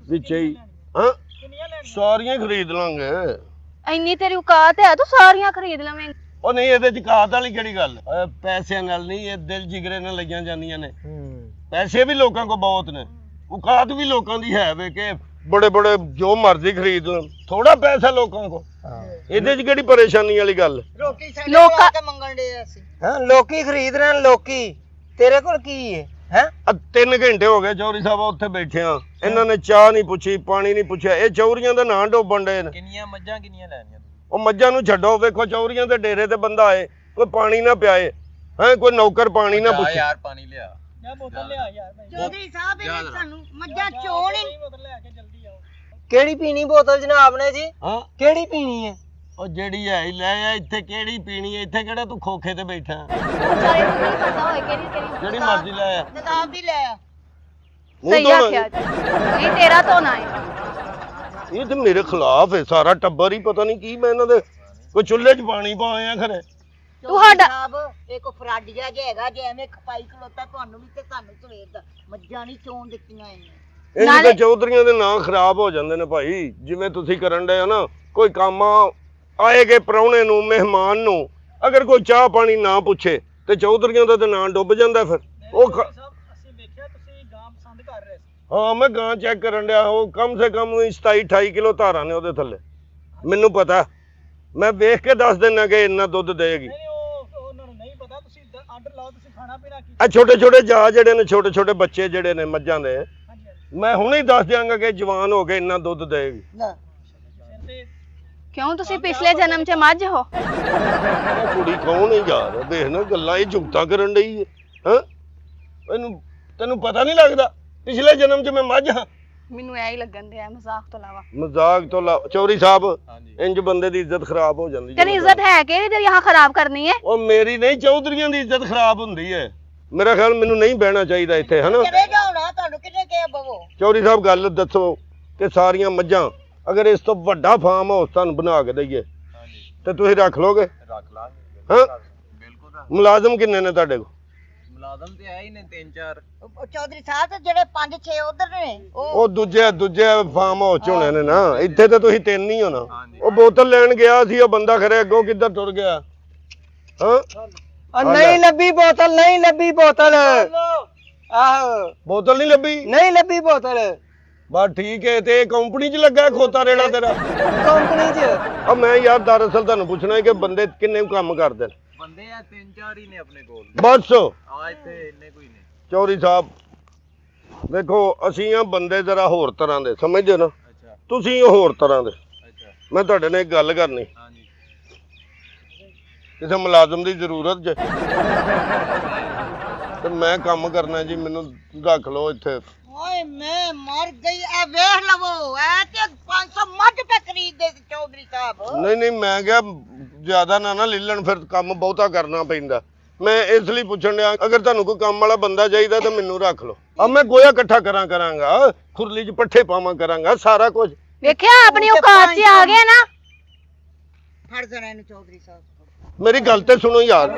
ਵਿੱਚ ਹੀ। ਹਾਂ ਸਾਰੀਆਂ ਖਰੀਦ ਲਾਂਗੇ। ਇੰਨੀ ਤੇਰੀ ਔਕਾਤ ਹੈ ਤੂੰ ਸਾਰੀਆਂ ਖਰੀਦ ਲਵੇਂ? ਉਹ ਨਹੀਂ, ਇਹਦੇ ਚ ਕਾਤ ਵਾਲੀ ਕਿਹੜੀ ਗੱਲ? ਪੈਸਿਆਂ ਨਾਲ ਨਹੀਂ, ਇਹ ਦਿਲ ਜਿਗਰੇ ਨਾਲ ਲਈਆਂ ਜਾਂਦੀਆਂ ਨੇ। ਪੈਸੇ ਵੀ ਲੋਕਾਂ ਕੋਲ ਬਹੁਤ ਨੇ, ਔਕਾਤ ਵੀ ਲੋਕਾਂ ਦੀ ਹੈ ਵੇ ਕਿ ਬੜੇ ਬੜੇ ਜੋ ਮਰਜ਼ੀ ਖਰੀਦ ਲੈਣ। ਥੋੜਾ ਪੈਸਾ ਲੋਕਾਂ ਕੋਲ, ਇਹਦੇ ਚ ਕਿਹੜੀ ਪਰੇਸ਼ਾਨੀ ਵਾਲੀ ਗੱਲ? ਰੋਟੀ ਸਾਡੇ ਕੋਲ ਆ ਕੇ ਮੰਗਣ ਦੇ ਅਸੀਂ। ਹਾਂ ਲੋਕੀ ਖਰੀਦ ਰਹੇ ਨੇ। ਲੋਕੀ ਤੇਰੇ ਕੋਲ ਕੀ ਹੈ? ਹੈ 3 ਘੰਟੇ ਹੋ ਗਏ ਚੌਧਰੀ ਸਾਹਿਬ ਉੱਥੇ ਬੈਠੇ ਆ, ਇਹਨਾਂ ਨੇ ਚਾਹ ਨਹੀਂ ਪੁੱਛੀ, ਪਾਣੀ ਨਹੀਂ ਪੁੱਛਿਆ। ਇਹ ਚੌਧਰੀਆਂ ਦਾ ਨਾਂ ਡੋਬਣ ਡੇ ਨੇ। ਕਿੰਨੀਆਂ ਮੱਝਾਂ ਕਿੰਨੀਆਂ ਲੈਣੀਆਂ? ਉਹ ਮੱਝਾਂ ਨੂੰ ਛੱਡੋ, ਵੇਖੋ ਚੌਧਰੀਆਂ ਦੇ ਡੇਰੇ ਤੇ ਬੰਦਾ ਆਏ, ਕੋਈ ਪਾਣੀ ਨਾ ਪਿਆਏ, ਹੈ ਕੋਈ ਨੌਕਰ ਪਾਣੀ ਨਾ ਪੁੱਛੇ। ਯਾਰ ਪਾਣੀ ਲਿਆ। ਜਾਂ ਬੋਤਲ ਲਿਆ ਯਾਰ। ਚੌਧਰੀ ਸਾਹਿਬ ਇਹਨੇ ਸਾਨੂੰ ਮੱਝਾਂ ਚੋਣ ਹੀ ਬੋਤਲ ਲੈ ਕੇ ਜਲਦੀ ਆਓ। ਕਿਹੜੀ ਪੀਣੀ ਬੋਤਲ ਜਨਾਬ ਨੇ ਜੀ? ਹਾਂ ਕਿਹੜੀ ਪੀਣੀ ਹੈ? ਉਹ ਜਿਹੜੀ ਹੈ ਹੀ ਲੈ ਆ। ਇੱਥੇ ਕਿਹੜੀ ਪੀਣੀ ਹੈ? ਇੱਥੇ ਕਿਹੜਾ ਤੂੰ ਖੋਖੇ ਤੇ ਬੈਠਾ? ਵਿਚਾਰੇ ਨੂੰ ਨਹੀਂ ਪਤਾ ਹੋਏ ਕਿਹੜੀ ਜਿਹੜੀ ਮਰਜ਼ੀ ਲੈ ਆ। ਕਿਤਾਬ ਦੀ ਲੈ ਆ। ਮੂੰਹ ਸਹੀ ਧੋਣਾ। ਆਖਿਆ ਨਹੀਂ ਤੇਰਾ ਧੋਣਾ ਹੈ। ਇਹ ਤੇ ਮੇਰੇ ਖਿਲਾਫ ਹੈ ਸਾਰਾ ਟੱਬਰ ਹੀ। ਪਤਾ ਨਹੀਂ ਕੀ ਮੈਂ ਇਹਨਾਂ ਦੇ ਕੋਈ ਚੁੱਲ੍ਹੇ 'ਚ ਪਾਣੀ ਪਾਇਆ ਖਰੇ। ਤੁਹਾਡਾ ਸਾਹਿਬ ਇੱਕ ਫਰਾਡੀਆ ਜਿਹਾ ਹੈਗਾ, ਜੇ ਐਵੇਂ ਖਪਾਈ ਖਲੋਤਾ ਤੁਹਾਨੂੰ ਵੀ ਤੇ ਸਾਨੂੰ ਸਵੇਰ ਦਾ ਮੱਝਾਂ ਨਹੀਂ ਚੋਣ ਦਿੱਤੀਆਂ ਇਹਨੇ। ਇਹਨਾਂ ਦੇ ਚੌਧਰੀਆਂ ਦੇ ਨਾਂ ਖਰਾਬ ਹੋ ਜਾਂਦੇ ਨੇ ਭਾਈ। ਜਿਵੇਂ ਤੁਸੀਂ ਕਰਨ ਡਏ ਹੋ ਨਾ, ਕੋਈ ਕੰਮ ਆਏਗੇ ਪ੍ਰਾਹੁਣੇ ਨੂੰ, ਮਹਿਮਾਨ ਨੂੰ, ਅਗਰ ਕੋਈ ਚਾਹ ਪਾਣੀ ਨਾ ਪੁੱਛੇ ਤੇ ਚੌਧਰੀਆਂ ਦਾ ਤੇ ਨਾਂ ਡੁੱਬ ਜਾਂਦਾ। ਫਿਰ ਉਹ ਅਸੀਂ ਵੇਖਿਆ ਤੁਸੀਂ ਗਾਂ ਪਸੰਦ ਕਰ ਰਹੇ ਸੀ। ਹਾਂ ਮੈਂ ਗਾਂ ਚੈੱਕ ਕਰਨ ਡਿਆ, ਉਹ ਕਮ ਸੇ ਕਮ 27-28 ਕਿਲੋ ਧਾਰਾਂ ਨੇ ਉਹਦੇ ਥੱਲੇ। ਮੈਨੂੰ ਪਤਾ, ਮੈਂ ਵੇਖ ਕੇ ਦੱਸ ਦਿੰਦਾ ਕਿ ਇੰਨਾ ਦੁੱਧ ਦੇਗੀ। ਉਹਨਾਂ ਨੂੰ ਨਹੀਂ ਪਤਾ, ਤੁਸੀਂ ਆਰਡਰ ਲਾਓ, ਤੁਸੀਂ ਖਾਣਾ ਪੀਣਾ ਕੀ। ਆ ਛੋਟੇ ਛੋਟੇ ਜਾ ਜਿਹੜੇ ਨੇ, ਛੋਟੇ ਛੋਟੇ ਬੱਚੇ ਜਿਹੜੇ ਨੇ ਮੱਝਾਂ ਦੇ, ਮੈਂ ਹੁਣੇ ਹੀ ਦੱਸ ਦਿਆਂਗਾ ਕਿ ਜਵਾਨ ਹੋ ਕੇ ਇੰਨਾ ਦੁੱਧ ਦੇਗੀ। ਕਿਉਂ ਤੁਸੀਂ ਪਿਛਲੇ ਜਨਮ 'ਚ ਮੱਝ ਹੋ? ਕੁੜੀ ਕੌਣ ਹੈ ਯਾਰ? ਦੇਖ ਨਾ ਗੱਲਾਂ ਇਹ ਜੁਗਤਾਂ ਕਰਨ ਡਈ ਹੈ। ਹਾਂ ਤੈਨੂੰ ਪਤਾ ਨਹੀਂ ਲੱਗਦਾ ਪਿਛਲੇ ਜਨਮ 'ਚ ਮੈਂ ਮੱਝ ਹਾਂ? ਮੈਨੂੰ ਐ ਹੀ ਲੱਗਣ ਦਿਆ ਮਜ਼ਾਕ ਤੋਂ ਇਲਾਵਾ। ਮਜ਼ਾਕ ਤੋਂ ਚੌਧਰੀ ਸਾਹਿਬ ਇੰਜ ਬੰਦੇ ਦੀ ਇੱਜ਼ਤ ਖਰਾਬ ਹੋ ਜਾਂਦੀ। ਤੇਰੀ ਇੱਜ਼ਤ ਹੈ ਕਿ ਤੇਰੀ यहाँ ਖਰਾਬ ਕਰਨੀ ਹੈ? ਉਹ ਮੇਰੀ ਨਹੀਂ, ਚੌਧਰੀਆਂ ਦੀ ਇੱਜ਼ਤ ਖਰਾਬ ਹੁੰਦੀ ਹੈ। ਮੇਰਾ ਖਿਆਲ ਮੈਨੂੰ ਨਹੀਂ ਬਹਿਣਾ ਚਾਹੀਦਾ ਇੱਥੇ, ਹਨਾ? ਚਲੇ ਜਾਓ ਨਾ, ਤੁਹਾਨੂੰ ਕਿਹਨੇ ਕਿਹਾ ਬਵੋ। ਚੌਧਰੀ ਸਾਹਿਬ ਗੱਲ ਦੱਸੋ ਕਿ ਸਾਰੀਆਂ ਮੱਝਾਂ ਅਗਰ ਇਸ ਤੋਂ ਵੱਡਾ ਫਾਰਮ ਹਾਊਸ ਤੁਹਾਨੂੰ ਬਣਾ ਕੇ ਦਈਏ ਤੇ ਤੁਸੀਂ ਰੱਖ ਲੋਗੇ? ਰੱਖ ਲਾਂਗੇ। ਹਾਂ ਬਿਲਕੁਲ। ਮੁਲਾਜ਼ਮ ਕਿੰਨੇ ਨੇ ਤੁਹਾਡੇ ਕੋਲ? ਮੁਲਾਜ਼ਮ ਤੇ ਆਏ ਹੀ ਨੇ 3-4। ਚੌਧਰੀ ਸਾਹਿਬ ਤੇ ਜਿਹੜੇ 5-6 ਉਧਰ ਨੇ ਉਹ ਦੂਜੇ ਫਾਰਮ ਹਾਊਸ ਚ ਹੋਣੇ ਨੇ ਨਾ। ਇੱਥੇ ਤਾਂ ਤੁਸੀਂ 3 ਹੀ ਹੋ ਨਾ। ਉਹ ਬੋਤਲ ਲੈਣ ਗਿਆ ਸੀ, ਉਹ ਬੰਦਾ ਖਰੇ ਅੱਗੋਂ ਕਿੱਧਰ ਟੁਰ ਗਿਆ? ਹਾਂ ਨਹੀਂ ਲੱਭੀ ਬੋਤਲ, ਨਹੀਂ ਲੱਭੀ ਬੋਤਲ। ਆਹੋ ਬੋਤਲ ਨਹੀਂ ਲੱਭੀ? ਨਹੀਂ ਲੱਭੀ ਬੋਤਲ। ਬਸ ਠੀਕ ਹੈ। ਤੇ ਕੰਪਨੀ 'ਚ ਲੱਗਾ ਖੋਤਾ ਰੇੜਾ ਤੇਰਾ? ਕੰਪਨੀ 'ਚ। ਮੈਂ ਯਾਰ ਦਰਅਸਲ ਤੁਹਾਨੂੰ ਪੁੱਛਣਾ ਹੈ ਕਿ ਬੰਦੇ ਕਿੰਨੇ ਕੰਮ ਕਰਦੇ ਨੇ? ਬੰਦੇ ਆ 3-4 ਹੀ ਨੇ ਆਪਣੇ ਕੋਲ। ਬਸ ਆ ਇੱਥੇ ਇੰਨੇ ਕੋਈ ਨੇ। ਚੌਧਰੀ ਸਾਹਿਬ ਵੇਖੋ, ਅਸੀਂ ਆ ਬੰਦੇ ਜ਼ਰਾ ਹੋਰ ਤਰ੍ਹਾਂ ਦੇ, ਸਮਝਦੇ ਨਾ? ਅੱਛਾ ਤੁਸੀਂ ਹੋਰ ਤਰ੍ਹਾਂ ਦੇ। ਅੱਛਾ। ਮੈਂ ਤੁਹਾਡੇ ਨਾਲ ਇੱਕ ਗੱਲ ਕਰਨੀ। ਕਿਸੇ ਮੁਲਾਜ਼ਮ ਦੀ ਜ਼ਰੂਰਤ ਜੇ ਤੇ ਮੈਂ ਕੰਮ ਕਰਨਾ ਜੀ, ਮੈਨੂੰ ਰੱਖ ਲਓ ਇੱਥੇ। ਓਏ ਮੈਂ ਮਰ ਗਈ। ਐ ਵੇਖ ਲਵੋ, ਐ ਤੇ 500 ਮੱਝ ਪੇ ਖਰੀਦਦੇ ਸੀ ਚੌਧਰੀ ਸਾਹਿਬ। ਨਹੀਂ ਮੈਂ ਕਿਹਾ ਜ਼ਿਆਦਾ ਨਾ ਲੈ ਲੈਣ, ਫਿਰ ਕੰਮ ਬਹੁਤਾ ਕਰਨਾ ਪੈਂਦਾ। ਮੈਂ ਇਸ ਲਈ ਪੁੱਛਣ ਡਿਆ, ਅਗਰ ਤੁਹਾਨੂੰ ਕੋਈ ਕੰਮ ਵਾਲਾ ਬੰਦਾ ਚਾਹੀਦਾ ਤਾਂ ਮੈਨੂੰ ਰੱਖ ਲਓ। ਆ ਮੈਂ ਗੋਇਆ ਇਕੱਠਾ ਕਰਾਂਗਾ, ਖੁਰਲੀ 'ਚ ਪੱਠੇ ਪਾਵਾਂ ਕਰਾਂਗਾ, ਸਾਰਾ ਕੁਝ। ਵੇਖਿਆ ਆਪਣੀ ਔਕਾਤ 'ਚ ਆ ਗਿਆ ਨਾ। ਫੜ ਜਣਾ ਇਹਨੂੰ ਚੌਧਰੀ ਸਾਹਿਬ। ਮੇਰੀ ਗੱਲ ਤੇ ਸੁਣੋ ਯਾਰ।